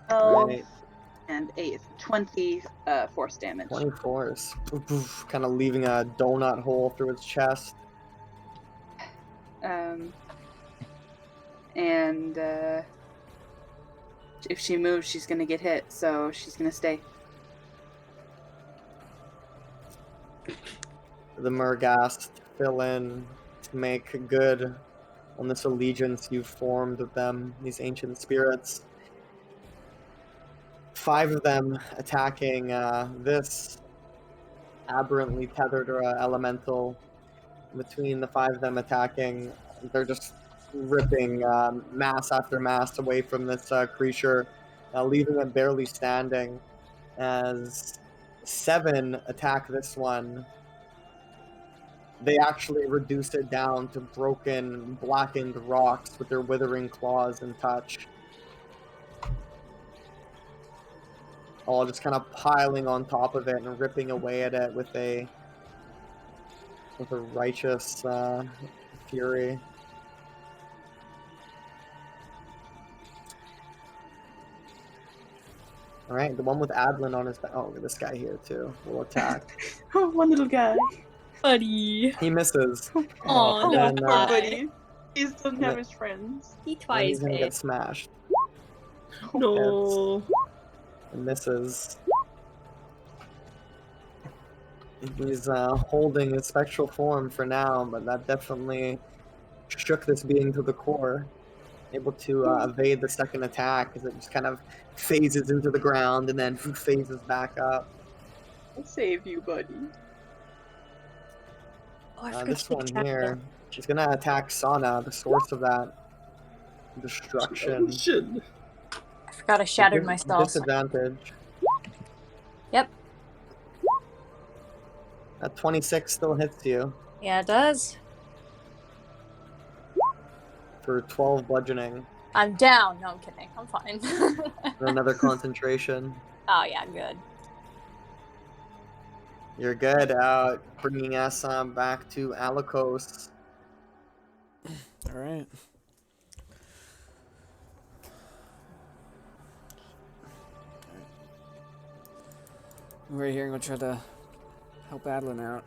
Speaker 3: 12
Speaker 1: Right.
Speaker 3: and 8, 20 force damage.
Speaker 1: 20 force. Kind of leaving a donut hole through its chest.
Speaker 3: And if she moves, she's gonna get hit, so she's gonna stay.
Speaker 1: The Murghast fill in to make good on this allegiance you've formed with them, these ancient spirits. 5 of them attacking this aberrantly tethered elemental. Between the 5 of them attacking, they're just ripping mass after mass away from this creature, leaving it barely standing. As 7 attack this one, they actually reduce it down to broken, blackened rocks with their withering claws and touch. All just kind of piling on top of it and ripping away at it with a righteous fury. All right, the one with Adlin on his back. Oh, this guy here too will attack.
Speaker 3: Oh, one little guy.
Speaker 2: Buddy.
Speaker 1: He misses.
Speaker 2: Aw,
Speaker 1: And
Speaker 2: no,
Speaker 1: then,
Speaker 3: Poor
Speaker 2: guy.
Speaker 3: buddy. He doesn't have
Speaker 1: then-
Speaker 3: his friends.
Speaker 2: He
Speaker 1: And
Speaker 2: twice
Speaker 1: he's gonna
Speaker 2: hit.
Speaker 1: get smashed.
Speaker 4: No.
Speaker 1: And misses. He's holding his spectral form for now, but that definitely shook this being to the core, able to evade the second attack as it just kind of phases into the ground and then phases back up.
Speaker 3: I'll save you, buddy.
Speaker 2: Oh, I forgot
Speaker 1: This
Speaker 2: to
Speaker 1: one
Speaker 2: check
Speaker 1: here is going to attack Sana, the source of that destruction.
Speaker 2: I forgot I shattered myself.
Speaker 1: Disadvantage.
Speaker 2: Yep.
Speaker 1: That 26 still hits you
Speaker 2: Yeah, it does.
Speaker 1: for 12 bludgeoning.
Speaker 2: I'm down. No, I'm kidding. I'm fine.
Speaker 1: And another concentration.
Speaker 2: Oh, yeah, good.
Speaker 1: You're good. Bringing us back to Alikos.
Speaker 5: All right. We're here and we'll try to help Adeline out.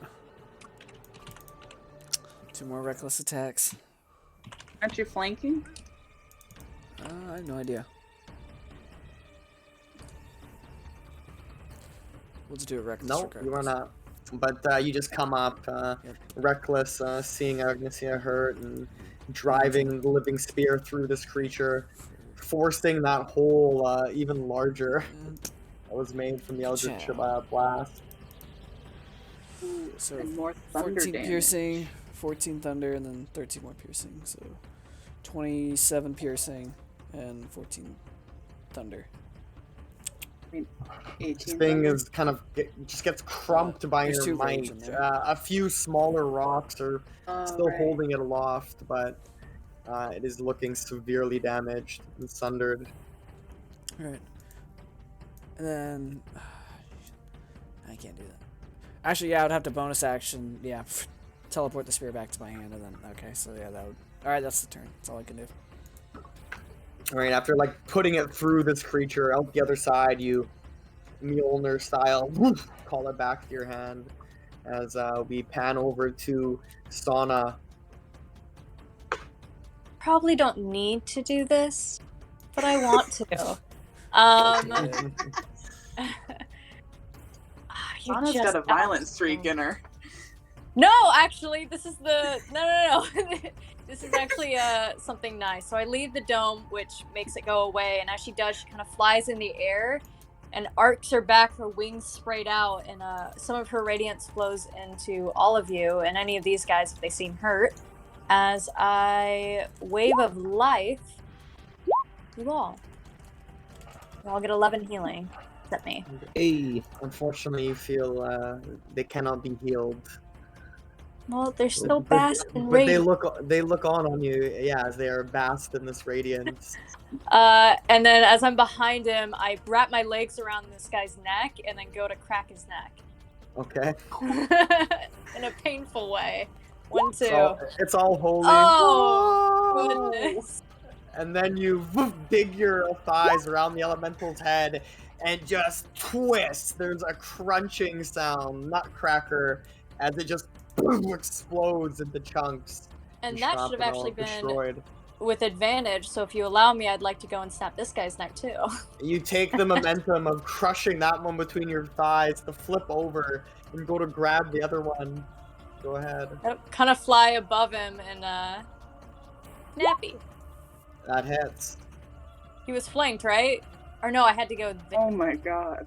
Speaker 5: 2 more reckless attacks.
Speaker 3: Aren't you flanking?
Speaker 5: I have no idea. We'll just do a reckless.
Speaker 1: Nope, you are not. But you just come up, reckless, seeing Agnesia hurt and driving the living spear through this creature, forcing that hole even larger that was made from the Eldritch Blast.
Speaker 5: So
Speaker 3: And more thunder
Speaker 5: 14
Speaker 3: damage.
Speaker 5: piercing, 14 thunder, and then 13 more piercing. So 27 piercing and 14 thunder.
Speaker 3: 18
Speaker 1: This thing
Speaker 3: thunder.
Speaker 1: is kind of just gets crumped by
Speaker 5: There's
Speaker 1: your
Speaker 5: 2 rage
Speaker 1: might.
Speaker 5: in there.
Speaker 1: A few smaller rocks are still
Speaker 3: Right.
Speaker 1: holding it aloft, but it is looking severely damaged and sundered.
Speaker 5: Alright. And then... I can't do that. Actually, yeah, I would have to bonus action. Yeah, teleport the spear back to my hand, and then... Okay, so yeah, that would... Alright, that's the turn. That's all I can do.
Speaker 1: Alright, after like putting it through this creature, out the other side, you Mjolnir style call it back to your hand as we pan over to Sana.
Speaker 2: Probably don't need to do this, but I want to. You
Speaker 3: Anna's
Speaker 2: just
Speaker 3: got a violent
Speaker 2: asked.
Speaker 3: streak in her.
Speaker 2: No, actually, this is the no. This is actually something nice. So I leave the dome, which makes it go away, and as she does, she kind of flies in the air and arcs her back, her wings sprayed out, and some of her radiance flows into all of you and any of these guys if they seem hurt. As I wave of life, you all get 11 healing. Except me.
Speaker 4: Hey.
Speaker 1: Unfortunately, you feel they cannot be healed.
Speaker 2: Well, they're still
Speaker 1: But-
Speaker 2: basked in
Speaker 1: But they
Speaker 2: radiance.
Speaker 1: look on you, yeah, as they are basked in this radiance.
Speaker 2: And then as I'm behind him, I wrap my legs around this guy's neck and then go to crack his neck.
Speaker 1: Okay.
Speaker 2: In a painful way. 1, 2.
Speaker 1: It's all holy.
Speaker 2: Oh, goodness.
Speaker 1: And then you dig your thighs around the elemental's head and just twist. There's a crunching sound, nutcracker, as it just explodes into chunks.
Speaker 2: And that should have
Speaker 1: shrapnel
Speaker 2: actually been
Speaker 1: destroyed.
Speaker 2: with advantage, so if you allow me, I'd like to go and snap this guy's neck too.
Speaker 1: You take the momentum of crushing that one between your thighs to flip over and go to grab the other one. Go ahead.
Speaker 2: Kind of fly above him and snappy.
Speaker 1: That hits.
Speaker 2: He was flanked, right? Or no, I had to go there.
Speaker 3: Oh my god.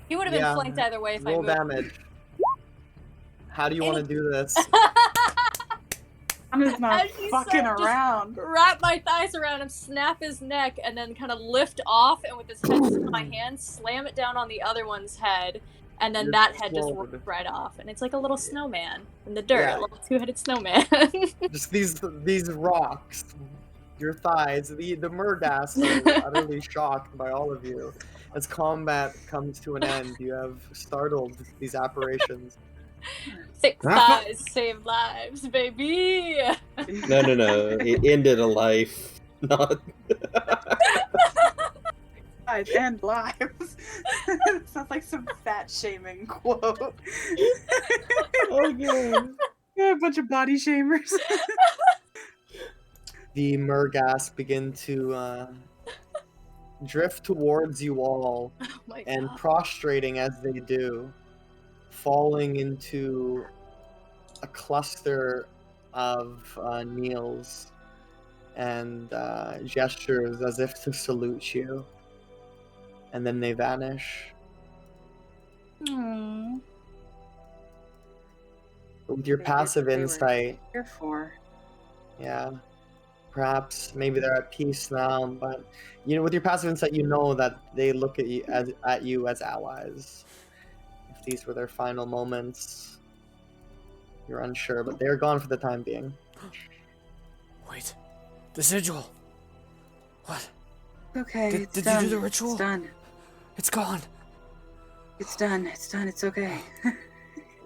Speaker 2: He would have been
Speaker 1: Yeah.
Speaker 2: flanked either way if I
Speaker 1: Roll
Speaker 2: moved.
Speaker 1: damage. How do you want to do this?
Speaker 3: Anna's not
Speaker 2: As you
Speaker 3: fucking
Speaker 2: said, just
Speaker 3: around.
Speaker 2: Wrap my thighs around him, snap his neck, and then kind of lift off, and with his head just in my hand, slam it down on the other one's head, and then
Speaker 1: You're
Speaker 2: that head just
Speaker 1: exploded.
Speaker 2: ripped right off. And it's like a little snowman in the dirt,
Speaker 1: Yeah.
Speaker 2: a little 2-headed snowman.
Speaker 1: Just these rocks, your thighs. The Murghast are utterly shocked by all of you. As combat comes to an end, you have startled these apparitions.
Speaker 2: Thick thighs save lives, baby!
Speaker 4: No. It ended a life. Not.
Speaker 3: Lives and lives. It sounds like some fat shaming quote.
Speaker 4: Oh god.
Speaker 3: Yeah, a bunch of body shamers.
Speaker 1: The Murghast begin to drift towards you all,
Speaker 2: Oh my
Speaker 1: and
Speaker 2: god.
Speaker 1: prostrating as they do, falling into a cluster of kneels and gestures as if to salute you, and then they vanish.
Speaker 2: Hmm.
Speaker 1: With your
Speaker 3: They did
Speaker 1: passive
Speaker 3: what they were
Speaker 1: insight,
Speaker 3: here for.
Speaker 1: yeah, perhaps maybe they're at peace now, but with your passive insight, you know that they look at you as allies. If these were their final moments, you're unsure, but they're gone for the time being.
Speaker 5: Wait, the sigil. What?
Speaker 3: Okay,
Speaker 5: Did
Speaker 3: it's
Speaker 5: you
Speaker 3: done.
Speaker 5: do the ritual?
Speaker 3: It's done.
Speaker 5: It's gone.
Speaker 3: It's done. It's done. It's okay.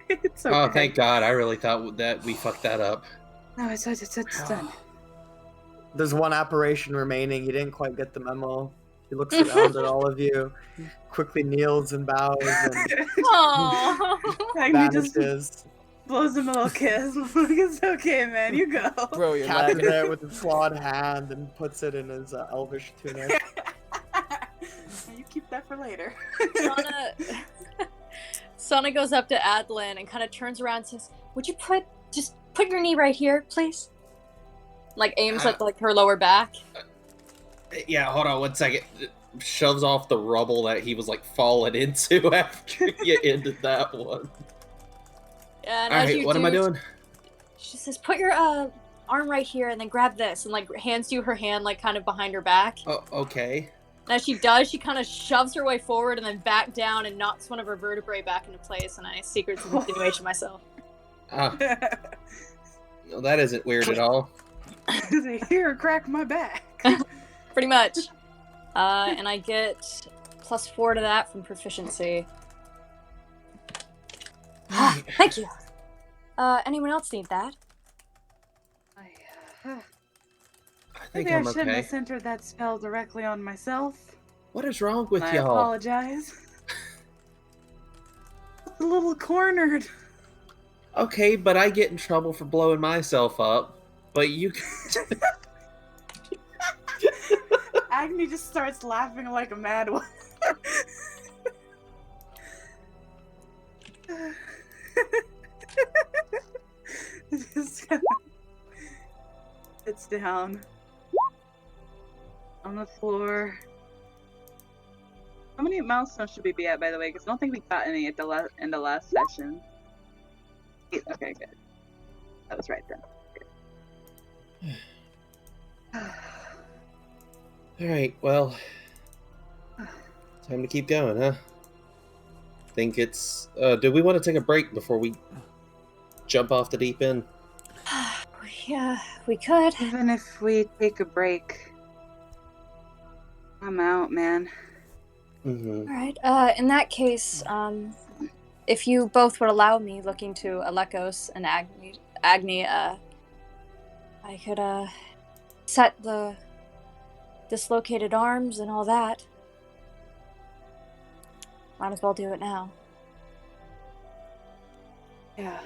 Speaker 3: It's okay.
Speaker 4: Oh, thank God! I really thought that we fucked that up.
Speaker 3: No, it's done.
Speaker 1: There's one apparition remaining. He didn't quite get the memo. He looks around at all of you, quickly kneels and bows and
Speaker 2: Aww.
Speaker 3: Agni just
Speaker 1: vanishes.
Speaker 3: blows him a little kiss. It's okay, man. You go.
Speaker 5: Bro, you're
Speaker 1: Cat's
Speaker 5: lagging.
Speaker 1: there with his clawed hand and puts it in his elvish tunic.
Speaker 3: You keep that for later.
Speaker 2: Sana goes up to Adlin and kind of turns around and says, "Would you just put your knee right here, please?" Like aims at like her lower back.
Speaker 4: Yeah, hold on 1 second. Shoves off the rubble that he was like falling into after you ended that one.
Speaker 2: And
Speaker 4: All
Speaker 2: as
Speaker 4: right,
Speaker 2: you
Speaker 4: what
Speaker 2: do,
Speaker 4: am I doing?
Speaker 2: she says, "Put your arm right here and then grab this," and like hands you her hand like kind of behind her back.
Speaker 4: Oh, okay.
Speaker 2: And as she does, she kind of shoves her way forward and then back down and knocks one of her vertebrae back into place. And I secret some continuation myself.
Speaker 4: Ah, no, that isn't weird at all.
Speaker 3: Here, crack my back.
Speaker 2: Pretty much. And I get +4 to that from proficiency. Thank you. Anyone else need that?
Speaker 4: I think
Speaker 3: Maybe I
Speaker 4: I'm
Speaker 3: shouldn't
Speaker 4: okay.
Speaker 3: have centered that spell directly on myself.
Speaker 4: What is wrong with
Speaker 3: I
Speaker 4: y'all?
Speaker 3: apologize. A little cornered.
Speaker 4: Okay, but I get in trouble for blowing myself up. But you
Speaker 3: Agni just starts laughing like a mad one. Just sits down on the floor. How many milestones should we be at, by the way? Because I don't think we got any at the in the last session. 8. Okay, good. That was right then.
Speaker 4: Alright, well. Time to keep going, huh? Think it's do we want to take a break before we jump off the deep end?
Speaker 2: Yeah, we could.
Speaker 3: Even if we take a break, I'm out, man.
Speaker 4: Mm-hmm.
Speaker 2: Alright, in that case, if you both would allow me looking to Alekos and Agni, I could, set the dislocated arms and all that. Might as well do it now.
Speaker 3: Yeah.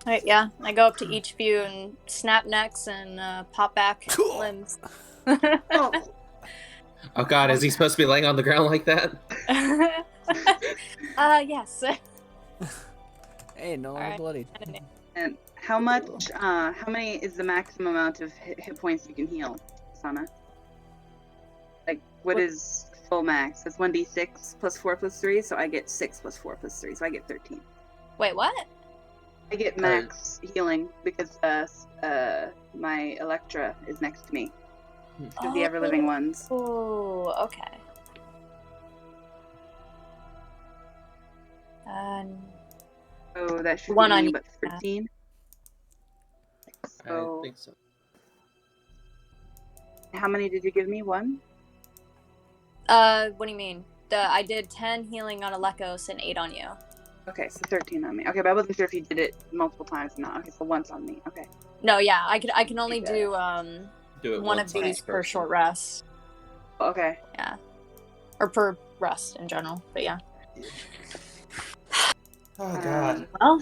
Speaker 2: Alright, yeah. I go up to each of you and snap necks and pop back limbs.
Speaker 3: Oh,
Speaker 4: Oh god, is he supposed to be laying on the ground like that?
Speaker 2: Yes.
Speaker 5: Hey, no
Speaker 2: Alright.
Speaker 5: bloody.
Speaker 3: and how much? How many is the maximum amount of hit points you can heal, Sana? Like, what is full max? It's 1d6 plus 4 plus 3, so I get 6 plus 4 plus 3, so I get 13.
Speaker 2: Wait, what?
Speaker 3: I get max healing because my Electra is next to me. Of the ever living ones.
Speaker 2: Oh, okay.
Speaker 3: So that should
Speaker 2: One
Speaker 3: be
Speaker 2: on
Speaker 3: me,
Speaker 2: each
Speaker 3: but 13.
Speaker 4: I
Speaker 3: So
Speaker 4: think so.
Speaker 3: how many did you give me? 1?
Speaker 2: What do you mean? I did 10 healing on Alekos and 8 on you.
Speaker 3: Okay, so 13 on me. Okay, but I wasn't sure if you did it multiple times or not. Okay, so once on me. Okay.
Speaker 2: No, yeah, I can only
Speaker 3: Okay.
Speaker 2: do
Speaker 4: Do it
Speaker 2: one of
Speaker 4: once on
Speaker 2: these
Speaker 4: each
Speaker 2: per
Speaker 4: person.
Speaker 2: short rest.
Speaker 3: Okay.
Speaker 2: Yeah. Or per rest in general, but yeah.
Speaker 4: Oh god.
Speaker 2: Well,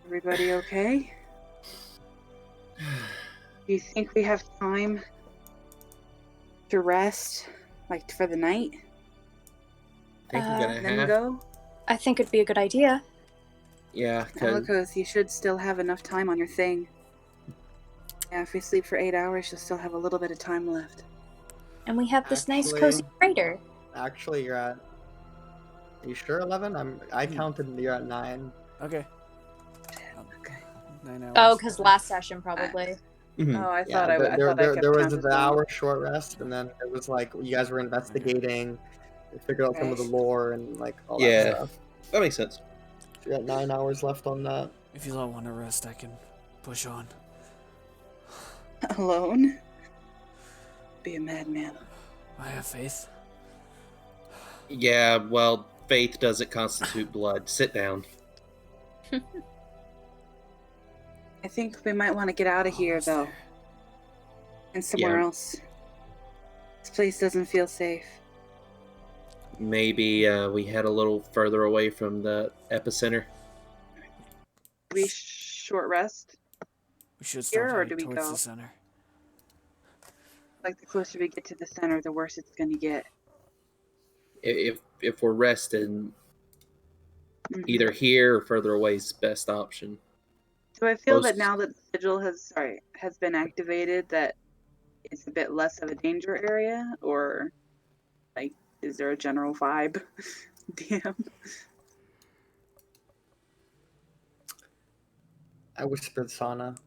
Speaker 3: Everybody okay? Do you think we have time to rest, like for the night?
Speaker 4: think I'm gonna
Speaker 3: Then
Speaker 4: have.
Speaker 3: go.
Speaker 2: I think it'd be a good idea.
Speaker 4: Yeah, cause
Speaker 3: Alikos, you should still have enough time on your thing. Yeah, if we sleep for 8 hours, you'll still have a little bit of time left.
Speaker 2: And we have this nice
Speaker 1: Actually-
Speaker 2: cozy freighter.
Speaker 1: Actually, you're at. Are you sure 11? I counted. You're at 9.
Speaker 5: Okay.
Speaker 3: Okay.
Speaker 5: 9 hours.
Speaker 2: Oh, because last session probably.
Speaker 4: mhm.
Speaker 3: Oh, I
Speaker 1: Yeah,
Speaker 3: thought I kept
Speaker 1: there was
Speaker 3: count as
Speaker 1: the
Speaker 3: well.
Speaker 1: hour short rest, and then it was like you guys were investigating, you figured out some of the
Speaker 3: Okay.
Speaker 1: lore and like all
Speaker 4: Yeah.
Speaker 1: that stuff.
Speaker 4: That makes sense.
Speaker 1: So you got 9 hours left on that.
Speaker 5: If you don't want to rest, I can push on.
Speaker 3: Alone? Be a madman.
Speaker 5: I have faith.
Speaker 4: Yeah, well, faith doesn't constitute blood. Sit down.
Speaker 3: I think we might want to get out of here,
Speaker 5: Almost
Speaker 3: though.
Speaker 5: there.
Speaker 3: And somewhere
Speaker 4: Yeah.
Speaker 3: else. This place doesn't feel safe.
Speaker 4: Maybe we head a little further away from the epicenter.
Speaker 3: Do we short rest?
Speaker 5: We should
Speaker 3: Here,
Speaker 5: start
Speaker 3: or
Speaker 5: heading
Speaker 3: do we
Speaker 5: towards
Speaker 3: go?
Speaker 5: the center.
Speaker 3: Like, the closer we get to the center, the worse it's gonna get.
Speaker 4: If we're rested,
Speaker 3: Mhm.
Speaker 4: either here or further away is the best option.
Speaker 3: Do I feel that
Speaker 4: Close-
Speaker 3: now that the sigil has been activated, that it's a bit less of a danger area, or like, is there a general vibe? DM.
Speaker 1: I whispered sauna.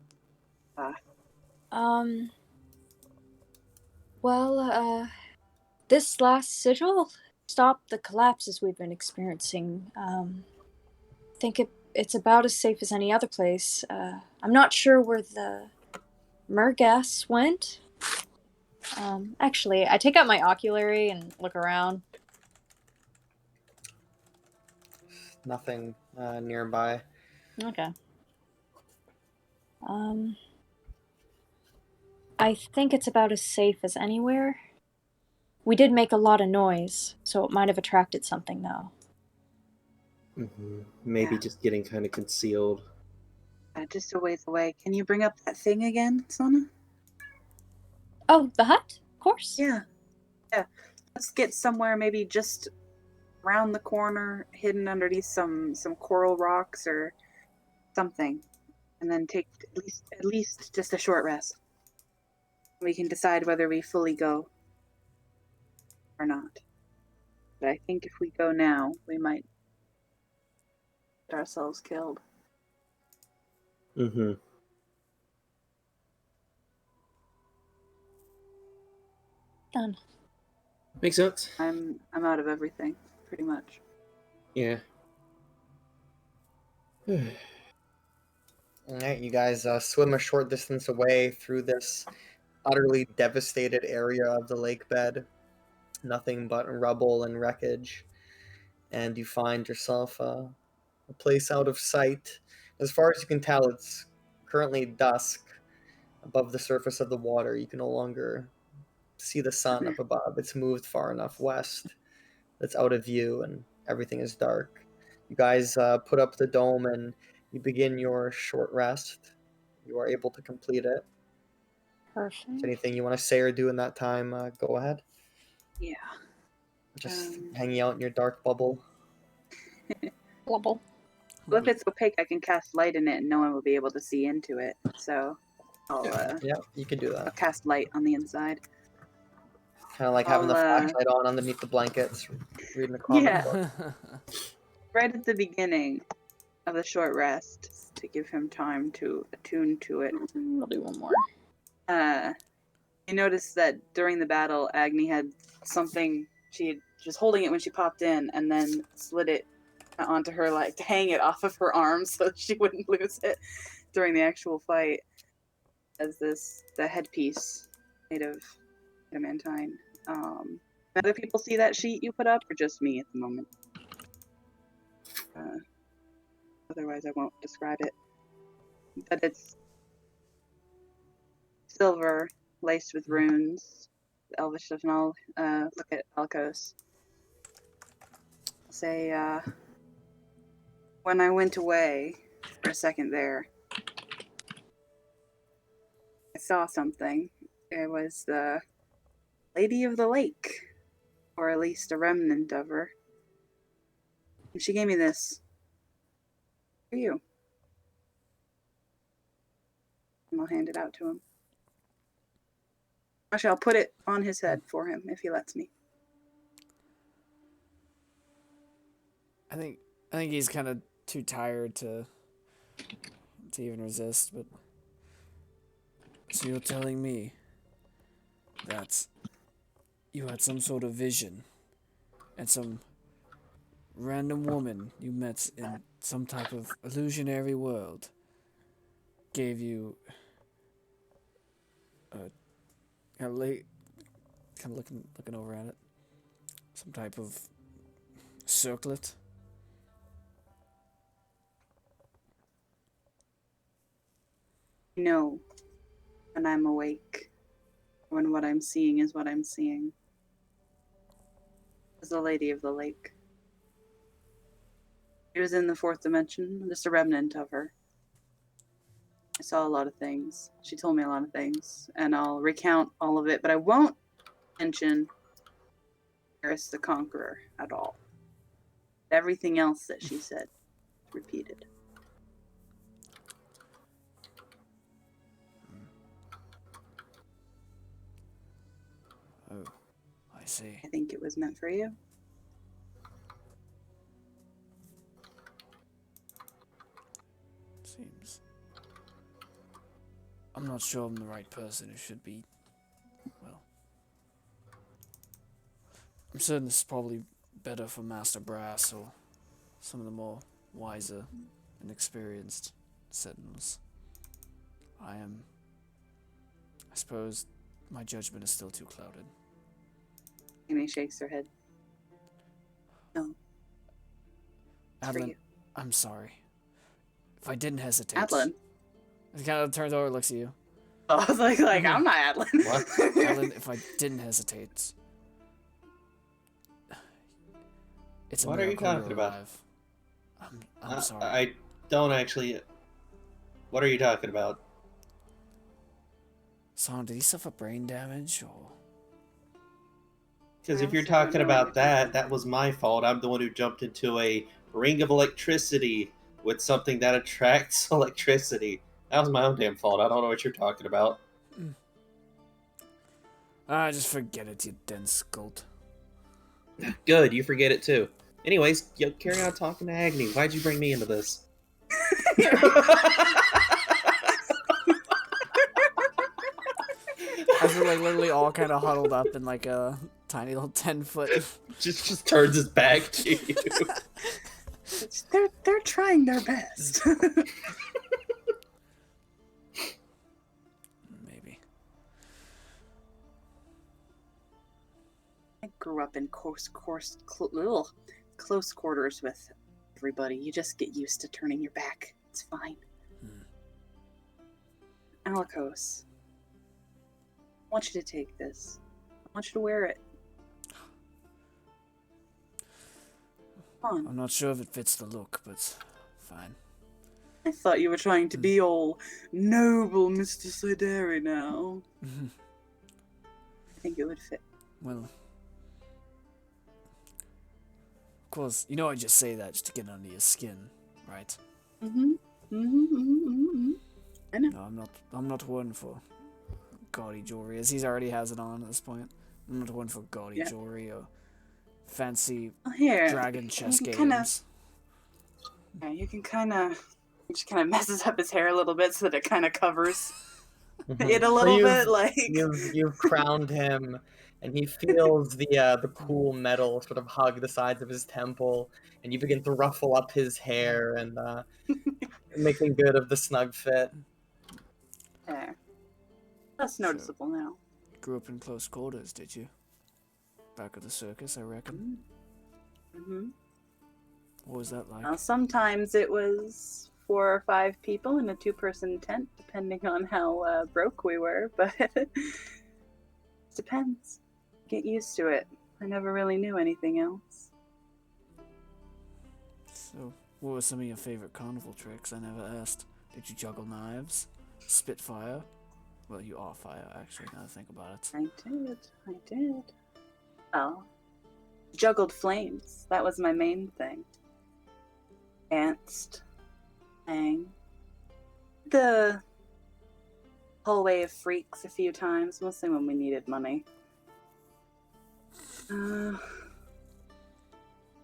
Speaker 2: Well, this last sigil stopped the collapses we've been experiencing. I think it's about as safe as any other place. I'm not sure where the Murgas went. Actually, I take out my oculary and look around.
Speaker 1: Nothing nearby.
Speaker 2: Okay. I think it's about as safe as anywhere. We did make a lot of noise, so it might have attracted something, though.
Speaker 4: Maybe
Speaker 3: Yeah.
Speaker 4: just getting kind of concealed.
Speaker 3: Just a ways away. Can you bring up that thing again, Sona?
Speaker 2: Oh, the hut? Of course.
Speaker 3: Yeah. Let's get somewhere, maybe just around the corner, hidden underneath some coral rocks or something, and then take at least just a short rest. We can decide whether we fully go or not. But I think if we go now, we might get ourselves killed.
Speaker 4: Mm-hmm.
Speaker 2: Done.
Speaker 4: Makes sense.
Speaker 3: I'm out of everything, pretty much.
Speaker 4: Yeah.
Speaker 1: Alright, you guys swim a short distance away through this utterly devastated area of the lake bed. Nothing but rubble and wreckage. And you find yourself a place out of sight. As far as you can tell, it's currently dusk above the surface of the water. You can no longer see the sun up above. It's moved far enough west. It's out of view and everything is dark. You guys put up the dome and you begin your short rest. You are able to complete it.
Speaker 2: Perfect.
Speaker 1: Is anything you want to say or do in that time, go ahead.
Speaker 3: Yeah.
Speaker 1: Just hanging out in your dark bubble.
Speaker 2: Blubble.
Speaker 3: Well, if it's opaque, I can cast light in it and no one will be able to see into it. So I'll
Speaker 1: Yeah, you can do
Speaker 3: I'll
Speaker 1: that.
Speaker 3: cast light on the inside.
Speaker 1: Kind of like having the
Speaker 3: I'll,
Speaker 1: flashlight on underneath the blankets, reading a comic
Speaker 3: Yeah.
Speaker 1: book.
Speaker 3: Right at the beginning of the short rest to give him time to attune to it.
Speaker 2: I'll do one more.
Speaker 3: You notice that during the battle, Agni had something. She was holding it when she popped in, and then slid it onto her, like to hang it off of her arm so that she wouldn't lose it during the actual fight. As the headpiece made of adamantine. Other people see that sheet you put up, or just me at the moment? Otherwise, I won't describe it. But it's silver laced with runes. Elvish of Null. Look at Alkos. Say, when I went away for a second there, I saw something. It was the Lady of the Lake, or at least a remnant of her. She gave me this. For you. And I'll hand it out to him. Actually, I'll put it on his head for him if he lets me.
Speaker 5: I think he's kind of too tired to even resist. But so you're telling me that you had some sort of vision, and some random woman you met in some type of illusionary world gave you a kind of looking over at it, some type of circlet.
Speaker 3: No, when I'm awake, when what I'm seeing is what I'm seeing. As the Lady of the Lake. She was in the fourth dimension, just a remnant of her. I saw a lot of things. She told me a lot of things, and I'll recount all of it, but I won't mention Eris the Conqueror at all. Everything else that she said, repeated.
Speaker 5: Oh, I see.
Speaker 3: I think it was meant for you.
Speaker 5: Seems. I'm not sure I'm the right person who should be. Well, I'm certain this is probably better for Master Brass or some of the more wiser and experienced sentinels. I suppose my judgment is still too clouded.
Speaker 3: Amy shakes her head. No. It's for
Speaker 5: Adeline,
Speaker 3: you.
Speaker 5: I'm sorry. If I didn't hesitate.
Speaker 3: Adeline.
Speaker 5: He kind of turns over and looks at you.
Speaker 3: Oh, I was like I'm not Adeline.
Speaker 4: What?
Speaker 5: Adeline, if I didn't hesitate. It's a
Speaker 4: What are you
Speaker 5: miracle you're
Speaker 4: talking about?
Speaker 5: alive. I'm sorry.
Speaker 4: I don't actually. What are you talking about?
Speaker 5: Son, did he suffer brain damage or?
Speaker 4: Because if
Speaker 3: I
Speaker 4: you're
Speaker 3: also don't
Speaker 4: talking
Speaker 3: know what
Speaker 4: about
Speaker 3: you're talking
Speaker 4: that was my fault. I'm the one who jumped into a ring of electricity with something that attracts electricity. That was my own damn fault. I don't know what you're talking about.
Speaker 5: Just forget it, you dense scold.
Speaker 4: Good, you forget it too. Anyways, yo, carry on talking to Agni. Why'd you bring me into this?
Speaker 5: As we're like literally all kind of huddled up in like a tiny little 10-foot.
Speaker 4: just turns his back to you.
Speaker 3: They're trying their best.
Speaker 5: Maybe.
Speaker 3: I grew up in close quarters with everybody. You just get used to turning your back. It's fine. Alikos, I want you to take this. I want you to wear it. Come on.
Speaker 5: I'm not sure if it fits the look, but fine.
Speaker 3: I thought you were trying to be all noble, Mr. Sideri now. I think it would fit.
Speaker 5: Well, of course, you know I just say that just to get under your skin, right?
Speaker 3: I know.
Speaker 5: No, I'm not one for gaudy jewelry, as he already has it on at this point. I'm not one for gaudy jewelry or fancy
Speaker 3: Here,
Speaker 5: dragon chess
Speaker 3: you
Speaker 5: games.
Speaker 3: You can kind of, just kind of messes up his hair a little bit so that it kind of covers it a little bit. Like
Speaker 1: you've crowned him, and he feels the cool metal sort of hug the sides of his temple, and you begin to ruffle up his hair and making good of the snug fit.
Speaker 3: there. That's noticeable now.
Speaker 5: Grew up in close quarters, did you? Back at the circus, I reckon. What was that like?
Speaker 3: Now, sometimes it was 4 or 5 people in a 2-person tent, depending on how broke we were, but it depends. Get used to it. I never really knew anything else.
Speaker 5: So, what were some of your favorite carnival tricks? I never asked. Did you juggle knives? Spit fire? Well, you are fire, actually, now that I think about it.
Speaker 3: I did. Oh. Juggled flames. That was my main thing. danced, sang. The hallway of freaks a few times, mostly when we needed money.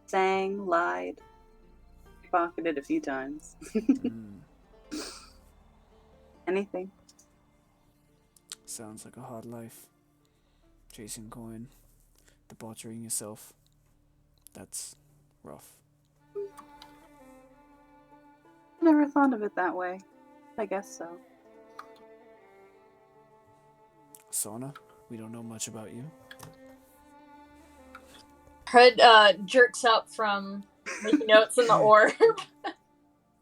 Speaker 3: Sang, lied, pocketed a few times. Anything.
Speaker 5: Sounds like a hard life. Chasing coin, debauchering yourself. That's rough.
Speaker 3: Never thought of it that way. I guess so.
Speaker 5: Sona, we don't know much about you.
Speaker 2: Hood jerks up from making notes in the orb.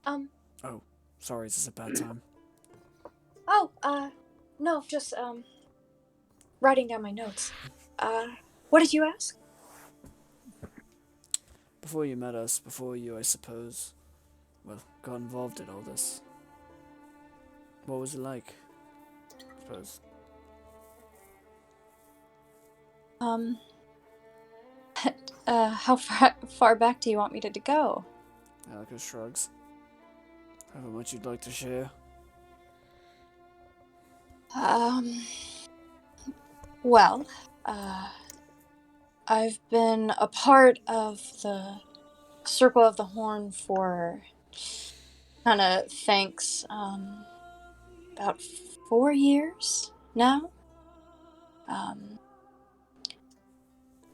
Speaker 5: Oh, sorry, is this a bad time?
Speaker 2: No, just writing down my notes. What did you ask?
Speaker 5: Before you met us, before you, I suppose, well, got involved in all this. What was it like? I suppose.
Speaker 2: How far back do you want me to go?
Speaker 5: Alka shrugs. However much you'd like to share.
Speaker 2: Well, I've been a part of the Circle of the Horn for kind of thanks, about 4 years now.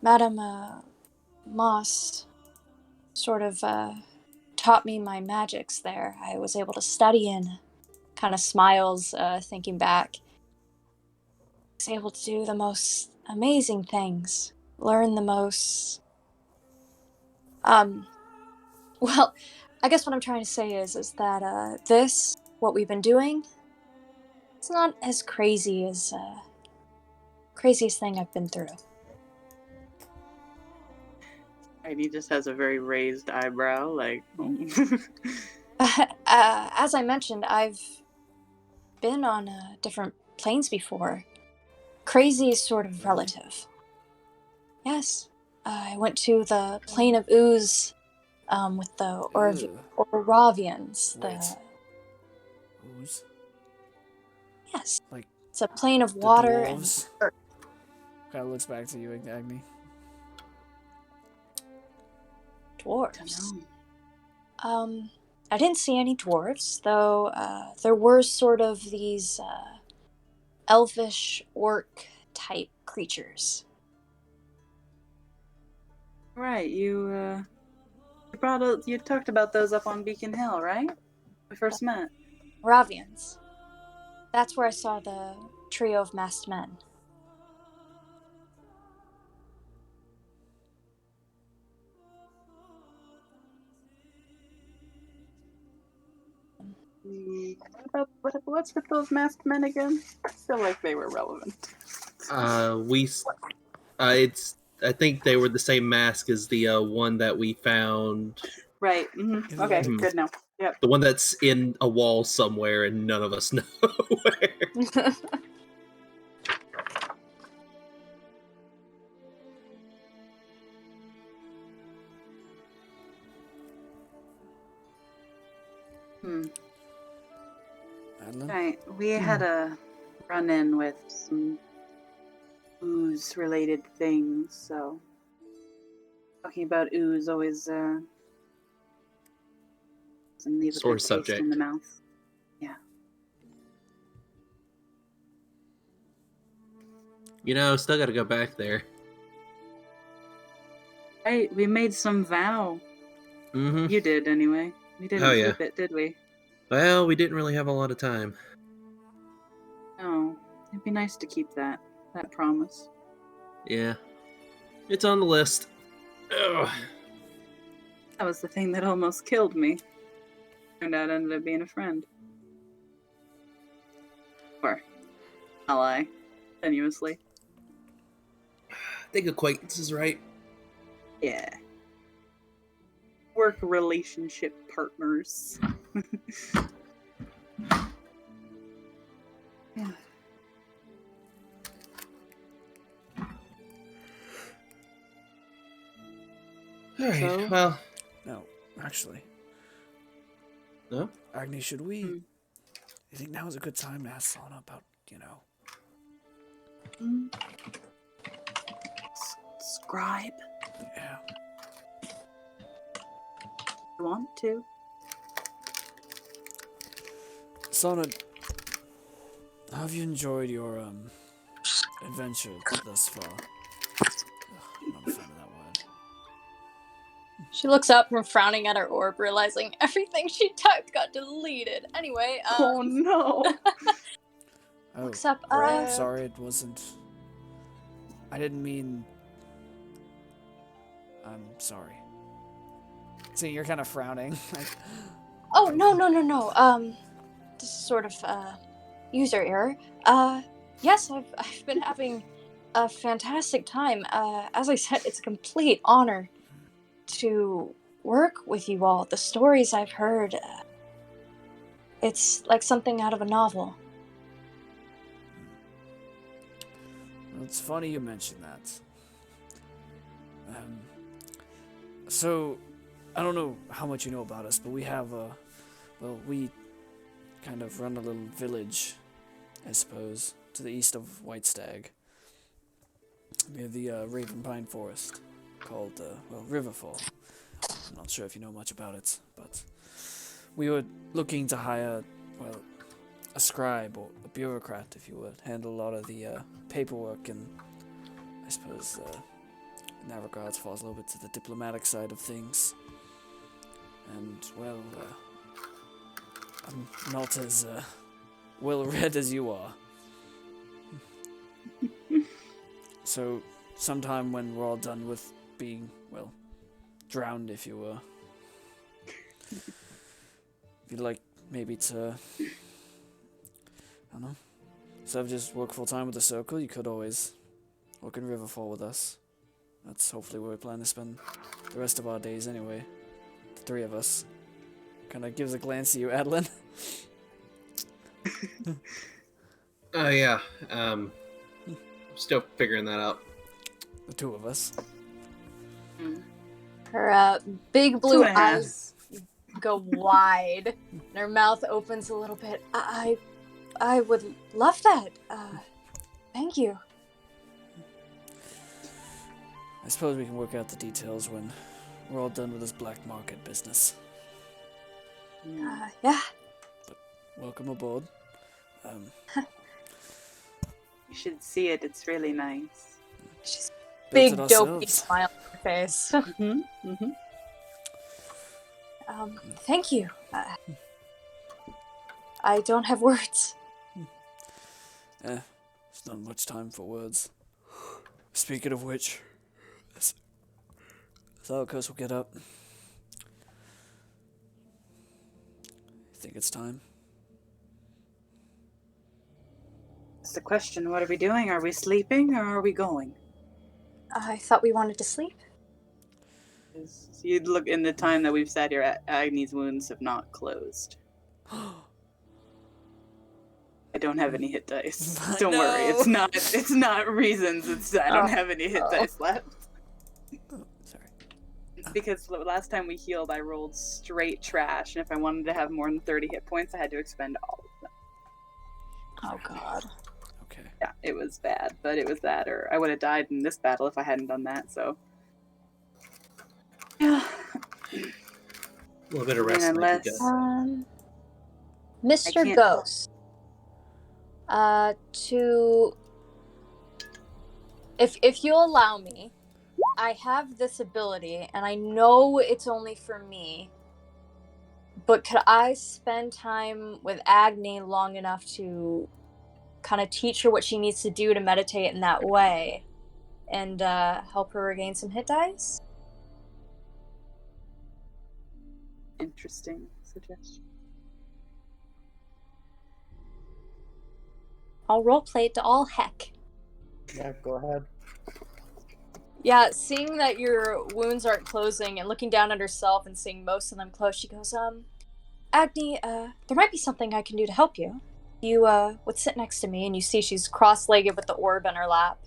Speaker 2: Madame Moss sort of taught me my magics there. I was able to study and kind of smiles thinking back. I was able to do the most amazing things, learn the most. Well, I guess what I'm trying to say is that what we've been doing, it's not as crazy as craziest thing I've been through.
Speaker 3: And he just has a very raised eyebrow, like.
Speaker 2: As I mentioned, I've been on different planes before. Crazy is sort of relative. Yes, I went to the plane of ooze with the Oravians.
Speaker 5: Wait. Ooze?
Speaker 2: Yes,
Speaker 5: Like
Speaker 2: it's a plane of
Speaker 5: the
Speaker 2: water and
Speaker 5: dwarves?
Speaker 2: earth.
Speaker 5: Kind of looks back to you, Agni.
Speaker 2: Dwarves. I didn't see any dwarves, though there were sort of these elfish orc type creatures.
Speaker 3: Right, you talked about those up on Beacon Hill, right? We first met.
Speaker 2: Oravians. That's where I saw the trio of masked men.
Speaker 3: What's with those masked men again? I feel like they were relevant.
Speaker 4: It's. I think they were the same mask as the one that we found.
Speaker 3: Right. Mm-hmm. Okay.
Speaker 5: Mhm.
Speaker 3: Good now. Yep.
Speaker 4: The one that's in a wall somewhere, and none of us know where.
Speaker 5: Madeline?
Speaker 3: Right. We had a run-in with some ooze-related things, so talking about ooze always doesn't leave a
Speaker 4: Sore
Speaker 3: good taste
Speaker 4: subject.
Speaker 3: in the mouth. Yeah.
Speaker 4: Still got to go back there.
Speaker 3: Right. We made some vow.
Speaker 4: Mm-hmm.
Speaker 3: You did, anyway. We didn't
Speaker 4: Oh, yeah.
Speaker 3: keep it, did we?
Speaker 4: Well, we didn't really have a lot of time.
Speaker 3: No. It'd be nice to keep that promise.
Speaker 4: Yeah. It's on the list. Ugh.
Speaker 3: That was the thing that almost killed me. Turned out it ended up being a friend. Or ally. Tenuously.
Speaker 4: I think acquaintance is right.
Speaker 3: Yeah. Work relationship partners. Yeah.
Speaker 4: All right.
Speaker 3: So?
Speaker 4: Well,
Speaker 5: No, actually.
Speaker 4: No?
Speaker 5: Agni, should we...
Speaker 3: Hmm.
Speaker 5: You think now is a good time to ask Sana about, you know...
Speaker 3: Scribe.
Speaker 5: Yeah.
Speaker 3: You want to?
Speaker 5: Sana, how have you enjoyed your, adventure thus far? Ugh, I'm not a fan of that word.
Speaker 2: She looks up from frowning at her orb, realizing everything she typed got deleted. Anyway,
Speaker 3: Oh no.
Speaker 5: Oh,
Speaker 2: looks up.
Speaker 5: I'm sorry, it wasn't... I didn't mean... I'm sorry. See, you're kind of frowning.
Speaker 2: Oh, no. This is sort of, user error. Yes, I've been having a fantastic time. As I said, it's a complete honor to work with you all. The stories I've heard, it's like something out of a novel.
Speaker 5: Well, it's funny you mention that. So, I don't know how much you know about us, but we have we kind of run a little village, I suppose, to the east of White Stag, near the Raven Pine Forest, called, Riverfall. I'm not sure if you know much about it, but we were looking to hire, a scribe or a bureaucrat, if you would, handle a lot of the paperwork, and I suppose in that regards falls a little bit to the diplomatic side of things. And, I'm not as well-read as you are. So, sometime when we're all done with being, drowned, if you were, if you'd like maybe to, I don't know, instead of just work full-time with the Circle, you could always work in Riverfall with us. That's hopefully where we plan to spend the rest of our days anyway. The three of us. Kinda gives a glance at you, Adeline.
Speaker 4: Oh, yeah. Still figuring that out.
Speaker 5: The two of us.
Speaker 2: Her big blue
Speaker 3: 2.5.
Speaker 2: eyes go wide, and her mouth opens a little bit. I would love that. Thank you.
Speaker 5: I suppose we can work out the details when we're all done with this black market business.
Speaker 2: Yeah.
Speaker 5: Welcome aboard.
Speaker 3: You should see it. It's really nice.
Speaker 2: She's
Speaker 5: Built
Speaker 2: big,
Speaker 5: it
Speaker 2: dopey
Speaker 5: ourselves.
Speaker 2: smile on her face. Thank you. I don't have words.
Speaker 5: There's not much time for words. Speaking of which, Thalakos will get up. I think it's time.
Speaker 3: That's the question. What are we doing? Are we sleeping or are we going?
Speaker 2: I thought we wanted to sleep.
Speaker 3: You'd look in the time that we've sat here, Agni's wounds have not closed. I don't have any hit dice. Don't worry, it's not reasons. It's I don't have any hit dice left.
Speaker 5: Sorry.
Speaker 3: It's because the last time we healed, I rolled straight trash, and if I wanted to have more than 30 hit points, I had to expend all of them.
Speaker 2: Oh god.
Speaker 5: Okay.
Speaker 3: Yeah, it was bad, but it was that, or I would have died in this battle if I hadn't done that. So, yeah.
Speaker 4: A little bit of rest.
Speaker 3: And
Speaker 4: might be
Speaker 3: unless-
Speaker 4: good.
Speaker 2: Mr.
Speaker 3: can't-
Speaker 2: Ghost. If you'll allow me, I have this ability, and I know it's only for me, but could I spend time with Agni long enough to kind of teach her what she needs to do to meditate in that way, and help her regain some hit dice?
Speaker 3: Interesting suggestion.
Speaker 2: I'll roleplay it to all heck.
Speaker 1: Yeah, go ahead.
Speaker 2: Yeah, seeing that your wounds aren't closing and looking down at herself and seeing most of them close, she goes, Agni, there might be something I can do to help you. You, would sit next to me, and you see she's cross-legged with the orb in her lap.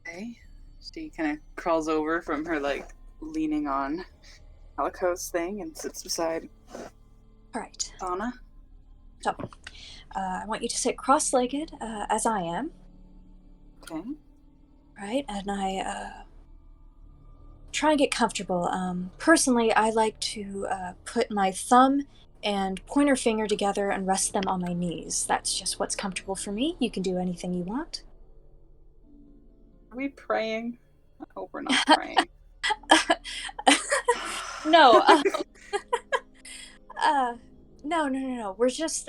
Speaker 3: Okay. She kind of crawls over from her, leaning on Calico's thing and sits beside
Speaker 2: All right.
Speaker 3: Anna.
Speaker 2: So, I want you to sit cross-legged, as I am.
Speaker 3: Okay.
Speaker 2: Right, and I try and get comfortable. Personally, I like to put my thumb and pointer finger together and rest them on my knees. That's just what's comfortable for me. You can do anything you want.
Speaker 3: Are we praying? I hope we're not praying.
Speaker 2: No, no. We're just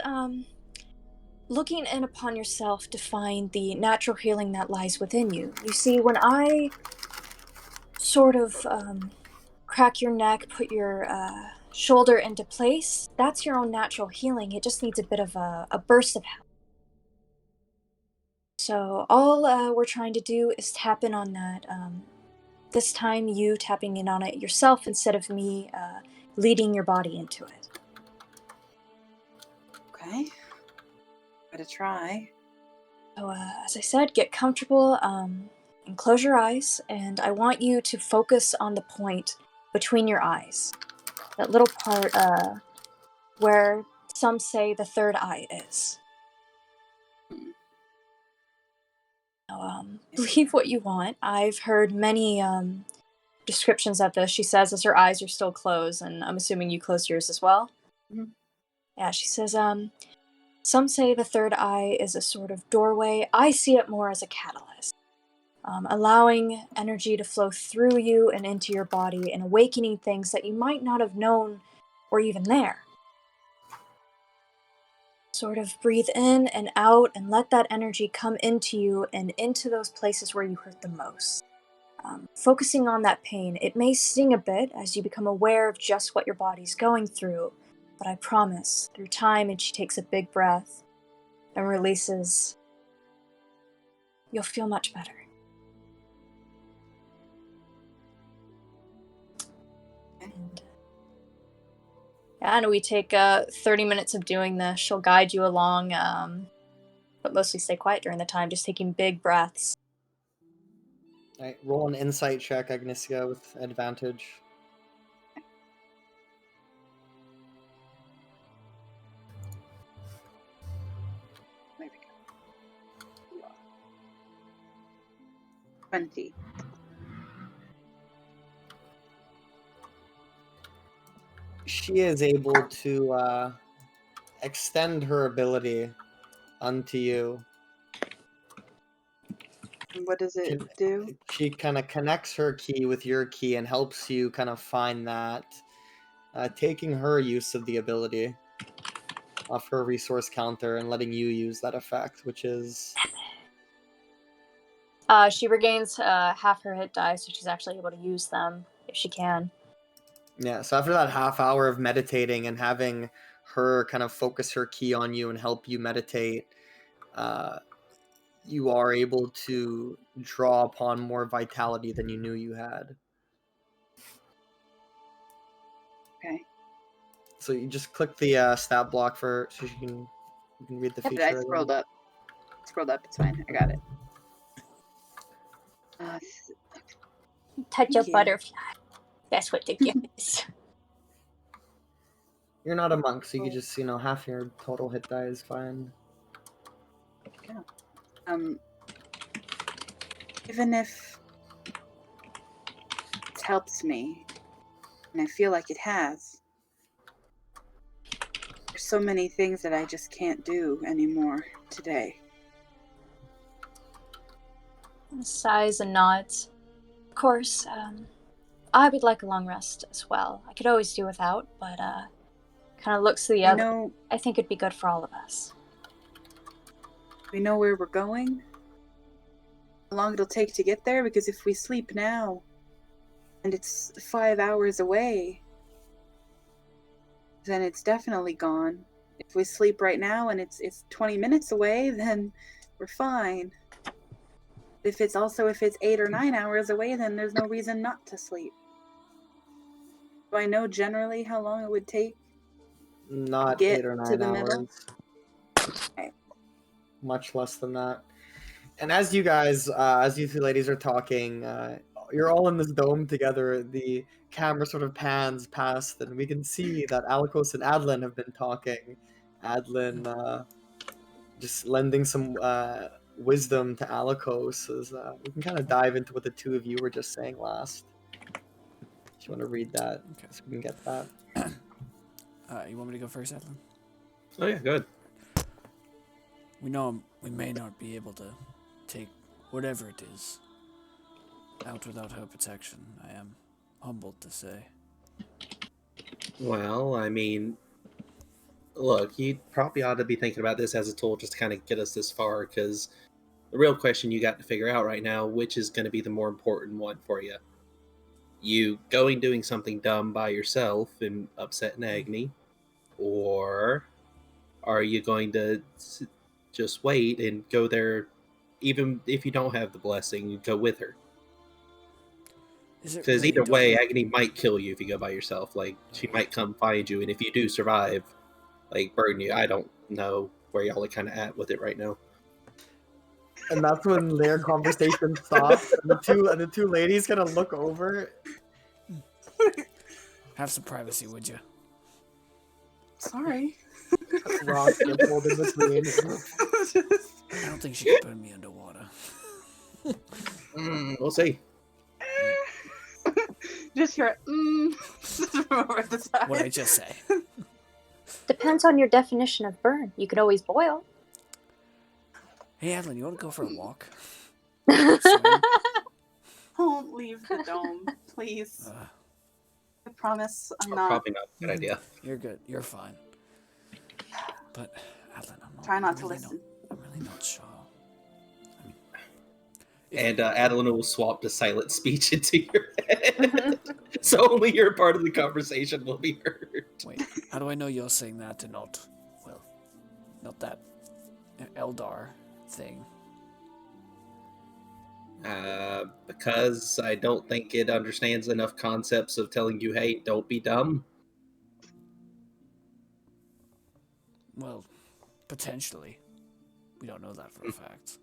Speaker 2: looking in upon yourself to find the natural healing that lies within you. You see, when I sort of crack your neck, put your shoulder into place, that's your own natural healing. It just needs a bit of a burst of help. So all we're trying to do is tap in on that. This time you tapping in on it yourself instead of me leading your body into it.
Speaker 3: Okay. Gotta try.
Speaker 2: So as I said, get comfortable and close your eyes, and I want you to focus on the point between your eyes. That little part where some say the third eye is. Now, believe what you want. I've heard many descriptions of this. She says as her eyes are still closed, and I'm assuming you closed yours as well.
Speaker 3: Mhm.
Speaker 2: Yeah, she says, some say the third eye is a sort of doorway. I see it more as a catalyst, allowing energy to flow through you and into your body and awakening things that you might not have known were even there. Sort of breathe in and out and let that energy come into you and into those places where you hurt the most. Focusing on that pain, it may sting a bit as you become aware of just what your body's going through, but I promise, through time, and she takes a big breath and releases, you'll feel much better. And we take 30 minutes of doing this. She'll guide you along, but mostly stay quiet during the time, just taking big breaths.
Speaker 1: All right, roll an insight check, Agnesia, with advantage.
Speaker 3: There we go. 20.
Speaker 1: She is able to extend her ability unto you.
Speaker 3: And what does it do?
Speaker 1: She kind of connects her key with your key and helps you kind of find that, taking her use of the ability off her resource counter and letting you use that effect, which is...
Speaker 2: She regains half her hit die, so she's actually able to use them if she can.
Speaker 1: Yeah, so after that half hour of meditating and having her kind of focus her key on you and help you meditate, you are able to draw upon more vitality than you knew you had.
Speaker 3: Okay.
Speaker 1: So you just click the stat block so you can read the
Speaker 3: Yep,
Speaker 1: feature.
Speaker 3: I
Speaker 1: again.
Speaker 3: scrolled up. It's fine. I got it.
Speaker 2: Touch
Speaker 3: Thank
Speaker 2: a
Speaker 3: you.
Speaker 2: butterfly. That's what the gift is.
Speaker 1: You're not a monk, so you can just, half your total hit die is fine.
Speaker 3: Even if it helps me, and I feel like it has, there's so many things that I just can't do anymore today.
Speaker 2: Sighs and nods. Of course, I would like a long rest as well. I could always do without, but kind of looks to the other. I think it'd be good for all of us.
Speaker 3: We know where we're going? How long it'll take to get there? Because if we sleep now, and it's 5 hours away, then it's definitely gone. If we sleep right now and it's 20 minutes away, then we're fine. If it's 8 or 9 hours away, then there's no reason not to sleep. Do I know generally how long it would take?
Speaker 1: Not
Speaker 3: Get
Speaker 1: 8 or 9
Speaker 3: to the
Speaker 1: hours.
Speaker 3: middle? Okay.
Speaker 1: Much less than that. And as you guys, as you two ladies are talking, you're all in this dome together. The camera sort of pans past, and we can see that Alikos and Adlin have been talking. Adlin just lending some wisdom to Alikos as we can kind of dive into what the two of you were just saying last. If you want to read that,
Speaker 5: Okay.
Speaker 1: so we can get that.
Speaker 5: You want me to go first, Adlin?
Speaker 4: Oh yeah, good.
Speaker 5: We know we may not be able to take whatever it is out without her protection. I am humbled to say.
Speaker 4: Well, I mean, look, you probably ought to be thinking about this as a tool just to kind of get us this far, because the real question you got to figure out right now, which is going to be the more important one for you. You going doing something dumb by yourself and upsetting Agni, or are you going to just wait and go there, even if you don't have the blessing, you go with her?
Speaker 5: Is it
Speaker 4: Because
Speaker 5: really
Speaker 4: either way,
Speaker 5: dumb?
Speaker 4: Agni might kill you if you go by yourself. Like, she might come find you, and if you do survive, like, burn you. I don't know where y'all are kind of at with it right now.
Speaker 1: And that's when their conversation stops, and the two ladies kind of look over.
Speaker 5: Have some privacy, would you?
Speaker 3: Sorry.
Speaker 1: Rock gets pulled in between.
Speaker 5: I don't think she could burn me underwater.
Speaker 4: We'll see.
Speaker 3: Just hear over the side.
Speaker 5: What'd I just say?
Speaker 2: Depends on your definition of burn. You could always boil.
Speaker 5: Hey, Adlin, you want to go for a walk?
Speaker 3: Don't leave the dome, please. I promise I'm not.
Speaker 4: Probably not a good idea.
Speaker 5: You're good. You're fine. But, Adlin, I'm not.
Speaker 3: Try not
Speaker 5: I'm
Speaker 3: to
Speaker 5: really
Speaker 3: listen.
Speaker 5: I'm really not sure. I mean,
Speaker 4: And Adeline will swap the silent speech into your head. So only your part of the conversation will be heard.
Speaker 5: wait, how do I know you're saying that and not, well, not that Eldar thing?
Speaker 4: Because I don't think it understands enough concepts of telling you, hey, don't be dumb.
Speaker 5: Well, potentially. We don't know that for a fact.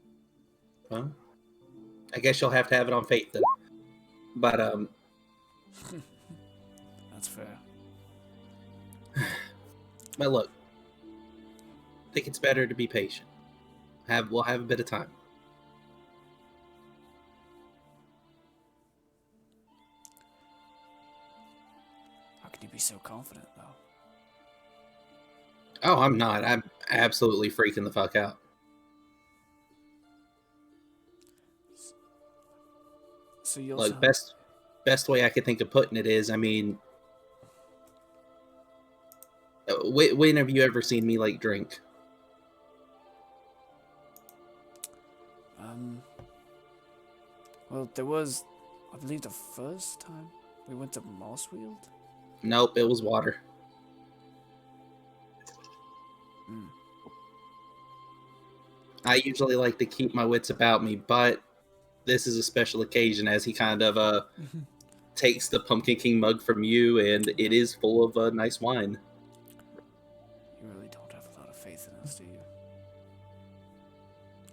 Speaker 4: Well, I guess you'll have to have it on faith then. But,
Speaker 5: That's fair.
Speaker 4: but look, I think it's better to be patient. We'll have a bit of time.
Speaker 5: How can you be so confident, though?
Speaker 4: Oh, I'm not. I'm absolutely freaking the fuck out.
Speaker 5: So you'll
Speaker 4: Look, best way I could think of putting it is, I mean, when have you ever seen me like drink?
Speaker 5: Well, there was, I believe, the first time we went to Mossfield.
Speaker 4: Nope, it was water. I usually like to keep my wits about me, but this is a special occasion as he kind of takes the Pumpkin King mug from you, and it is full of nice wine.
Speaker 5: You really don't have a lot of faith in us, do you?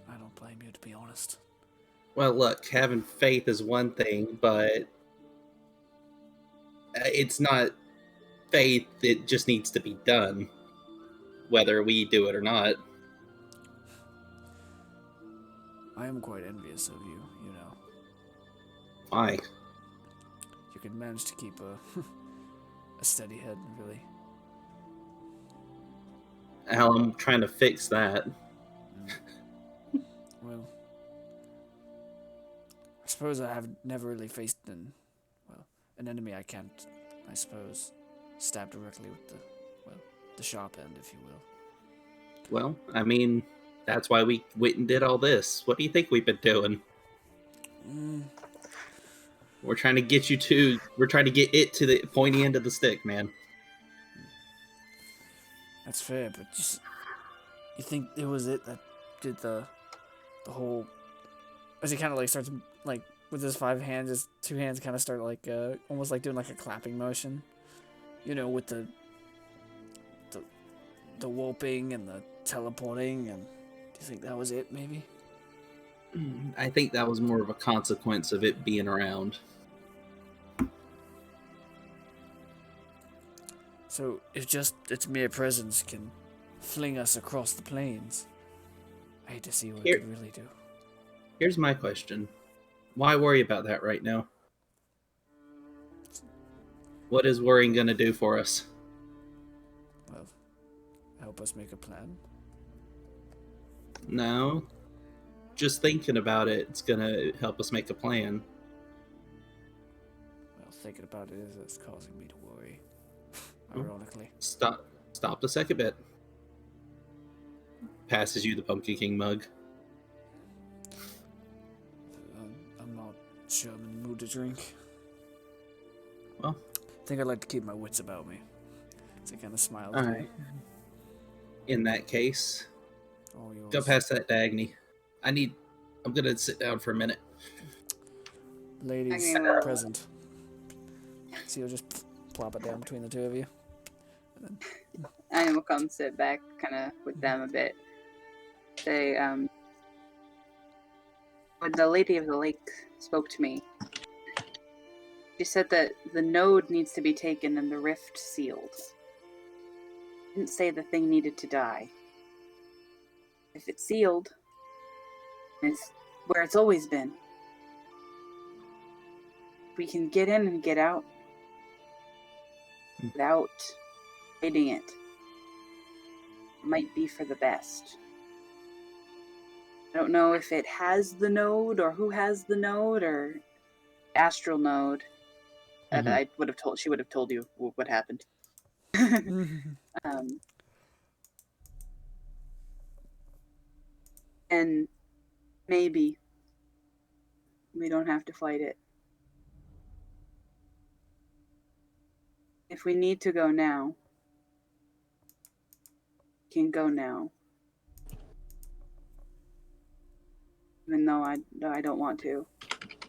Speaker 5: I don't blame you, to be honest.
Speaker 4: Well, look, having faith is one thing, but it's not faith. It just needs to be done, whether we do it or not.
Speaker 5: I am quite envious of you, you know.
Speaker 4: Why?
Speaker 5: You can manage to keep a steady head, really.
Speaker 4: Hell, I'm trying to fix that.
Speaker 5: Well, I suppose I have never really faced an enemy I can't, I suppose, stab directly with the sharp end, if you will.
Speaker 4: Well, I mean, that's why we went and did all this. What do you think we've been doing? We're trying to get we're trying to get it to the pointy end of the stick, man.
Speaker 5: That's fair, but you think it was it that did the whole, as he kind of like starts like with his 5 hands, his 2 hands kind of start like almost like doing like a clapping motion, you know, with the warping and the teleporting, and do you think that was it, maybe?
Speaker 4: I think that was more of a consequence of it being around.
Speaker 5: So if just its mere presence can fling us across the plains, I hate to see what
Speaker 4: Here-
Speaker 5: it could really do.
Speaker 4: Here's my question. Why worry about that right now? What is worrying going to do for us?
Speaker 5: Well, help us make a plan.
Speaker 4: No. Just thinking about it, it's going to help us make a plan.
Speaker 5: Well, thinking about it is it's causing me to worry.
Speaker 4: Hmm.
Speaker 5: Ironically.
Speaker 4: Stop the second bit. Passes you the Pumpkin King mug.
Speaker 5: I'm not sure I'm in the mood to drink.
Speaker 4: Well.
Speaker 5: I think I'd like to keep my wits about me. So he kind of smiles.
Speaker 4: Alright. In that case,
Speaker 5: All yours.
Speaker 4: go past that Dagny. I'm gonna sit down for a minute.
Speaker 5: Ladies
Speaker 3: Okay.
Speaker 5: present. So you'll just plop it down between the two of you. And then,
Speaker 3: I will come sit back kind of with them a bit. They, when the Lady of the Lake spoke to me, she said that the node needs to be taken and the rift sealed. Didn't say the thing needed to die. If it's sealed, it's where it's always been. We can get in and get out without fighting it. Might be for the best. I don't know if it has the node or who has the node or astral node. That
Speaker 4: Mhm.
Speaker 3: she would have told you what happened. um, and maybe we don't have to fight it. If we need to go now, we can go now. Even though I don't want to.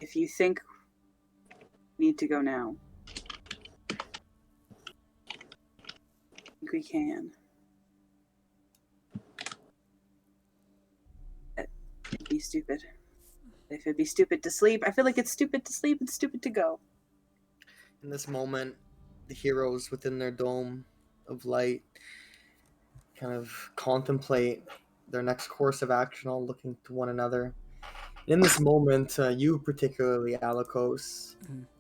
Speaker 3: If you think we need to go now, I think we can. It'd be stupid. If it'd be stupid to sleep, I feel like it's stupid to sleep and stupid to go.
Speaker 1: In this moment, the heroes within their dome of light kind of contemplate their next course of action, all looking to one another. In this moment, you particularly, Alikos,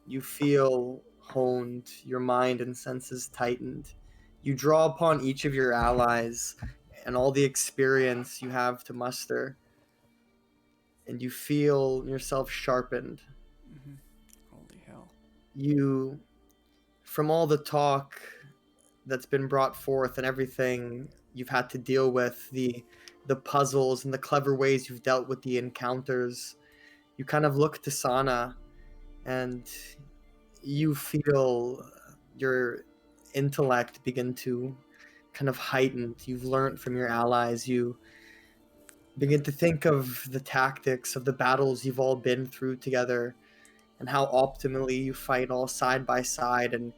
Speaker 1: you feel honed, your mind and senses tightened. You draw upon each of your allies and all the experience you have to muster, and you feel yourself sharpened.
Speaker 5: Holy hell.
Speaker 1: You, from all the talk that's been brought forth and everything you've had to deal with, the puzzles and the clever ways you've dealt with the encounters, you kind of look to Sana and you feel your intellect begin to kind of heighten. You've learned from your allies. You begin to think of the tactics of the battles you've all been through together and how optimally you fight all side by side. And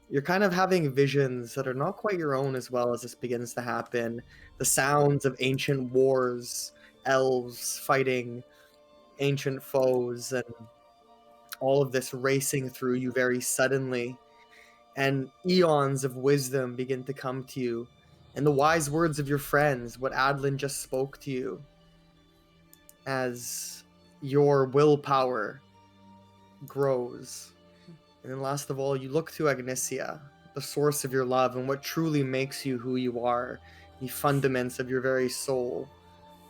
Speaker 1: you're kind of having visions that are not quite your own as well as this begins to happen. The sounds of ancient wars, elves fighting ancient foes, and all of this racing through you very suddenly. And eons of wisdom begin to come to you. And the wise words of your friends, what Adlin just spoke to you, as your willpower grows. And then last of all, you look to Agnesia, the source of your love and what truly makes you who you are, the fundaments of your very soul.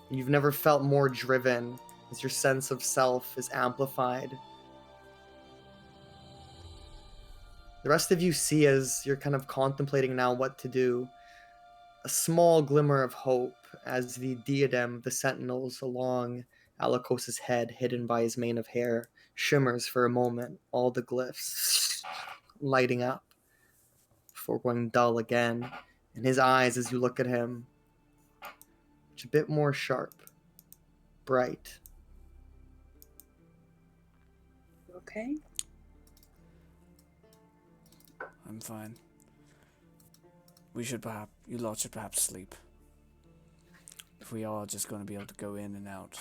Speaker 1: And you've never felt more driven as your sense of self is amplified. The rest of you see, as you're kind of contemplating now what to do, a small glimmer of hope as the diadem of the sentinels along Alikos' head, hidden by his mane of hair, shimmers for a moment, all the glyphs lighting up before going dull again. And his eyes, as you look at him, it's a bit more sharp, bright.
Speaker 3: Okay.
Speaker 5: I'm fine. You lot should perhaps sleep. If we are just going to be able to go in and out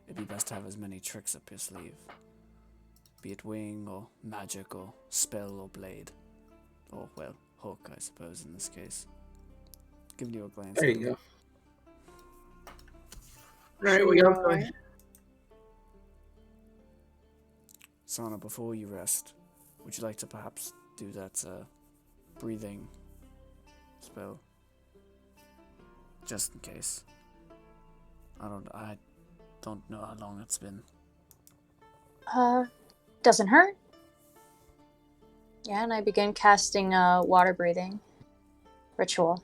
Speaker 5: it'd be best to have as many tricks up your sleeve. Be it wing, or magic, or spell, or blade. Or, well, hook, I suppose, in this case. Giving you a glance.
Speaker 4: There you go. Alright, we got going.
Speaker 5: Sana, before you rest, would you like to perhaps do that breathing spell? Just in case. I don't know how long it's been.
Speaker 2: Doesn't hurt. Yeah, and I begin casting water breathing ritual.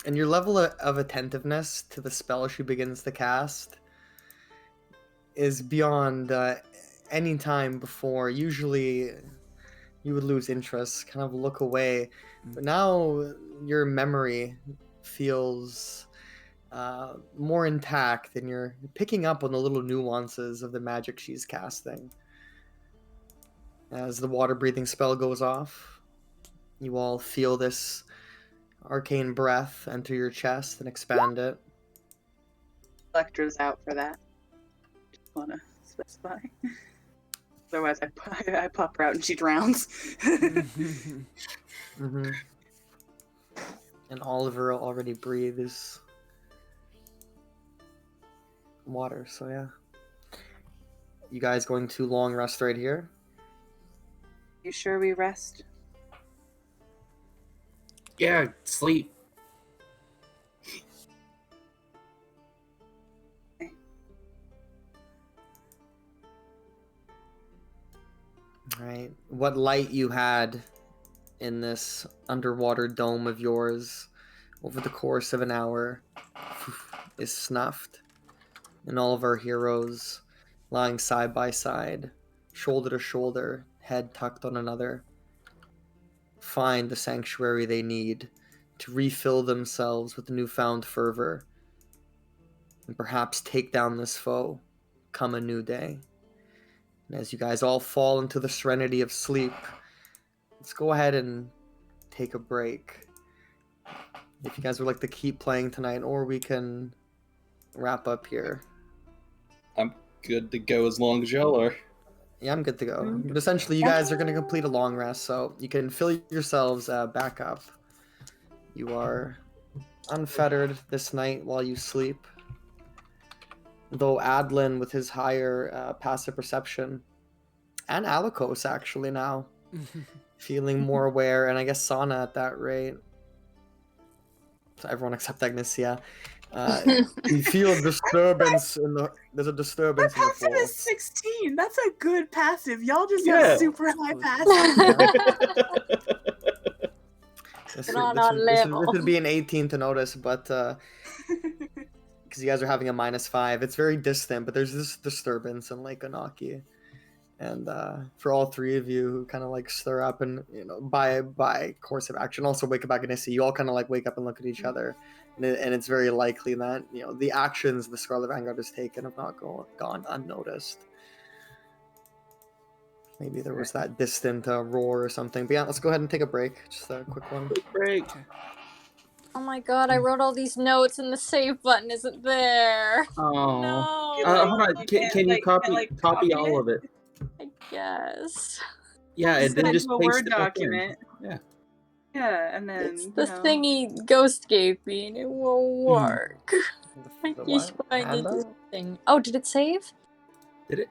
Speaker 1: And your level of attentiveness to the spell she begins to cast is beyond any time before. Usually you would lose interest, kind of look away. But now your memory feels more intact, and you're picking up on the little nuances of the magic she's casting. As the water breathing spell goes off, you all feel this arcane breath enter your chest and expand it.
Speaker 3: Electra's out for that. Just want to specify. Otherwise, I pop her out and she drowns.
Speaker 1: Mm-hmm. And Oliver already breathes water, so yeah. You guys going to long rest right here?
Speaker 3: You sure we rest?
Speaker 4: Yeah, sleep.
Speaker 1: Right. What light you had in this underwater dome of yours over the course of an hour is snuffed. And all of our heroes lying side by side, shoulder to shoulder, head tucked on another, find the sanctuary they need to refill themselves with newfound fervor and perhaps take down this foe come a new day. And as you guys all fall into the serenity of sleep, let's go ahead and take a break. If you guys would like to keep playing tonight, or we can wrap up here.
Speaker 4: I'm good to go as long as y'all are.
Speaker 1: Yeah, I'm good to go. But essentially, you guys are going to complete a long rest, so you can fill yourselves back up. You are unfettered this night while you sleep. Though Adlin, with his higher passive perception, and Alikos actually now, feeling more aware, and I guess Sana at that rate. So everyone except Agnesia. You feel a disturbance there's a disturbance in the
Speaker 6: passive is
Speaker 1: force.
Speaker 6: 16. That's a good passive. Y'all just
Speaker 4: Yeah.
Speaker 6: have super high passive.
Speaker 1: This
Speaker 2: Not on level.
Speaker 1: would be an 18 to notice, but because you guys are having a -5, it's very distant, but there's this disturbance in Lake Anaki. And for all three of you who kind of like stir up and, by course of action, also wake up Agnessi, you all kind of like wake up and look at each other. And it's very likely that, the actions the Scarlet Vanguard has taken have not gone unnoticed. Maybe there was that distant roar or something. But yeah, let's go ahead and take a break. Just a quick one.
Speaker 4: Break.
Speaker 2: Oh my god, I wrote all these notes and the save button isn't there.
Speaker 4: Oh.
Speaker 2: No.
Speaker 4: Hold on. Can you copy all of it?
Speaker 2: I guess.
Speaker 4: Yeah, and then just
Speaker 3: a
Speaker 4: paste
Speaker 3: Word
Speaker 4: it back in.
Speaker 3: document.
Speaker 4: Yeah.
Speaker 3: Yeah, and then
Speaker 2: It's the thingy ghost gave me and it won't work. I
Speaker 1: The
Speaker 2: just
Speaker 1: what?
Speaker 2: find
Speaker 1: Handout?
Speaker 2: this thing. Oh, did it save?
Speaker 4: Did it?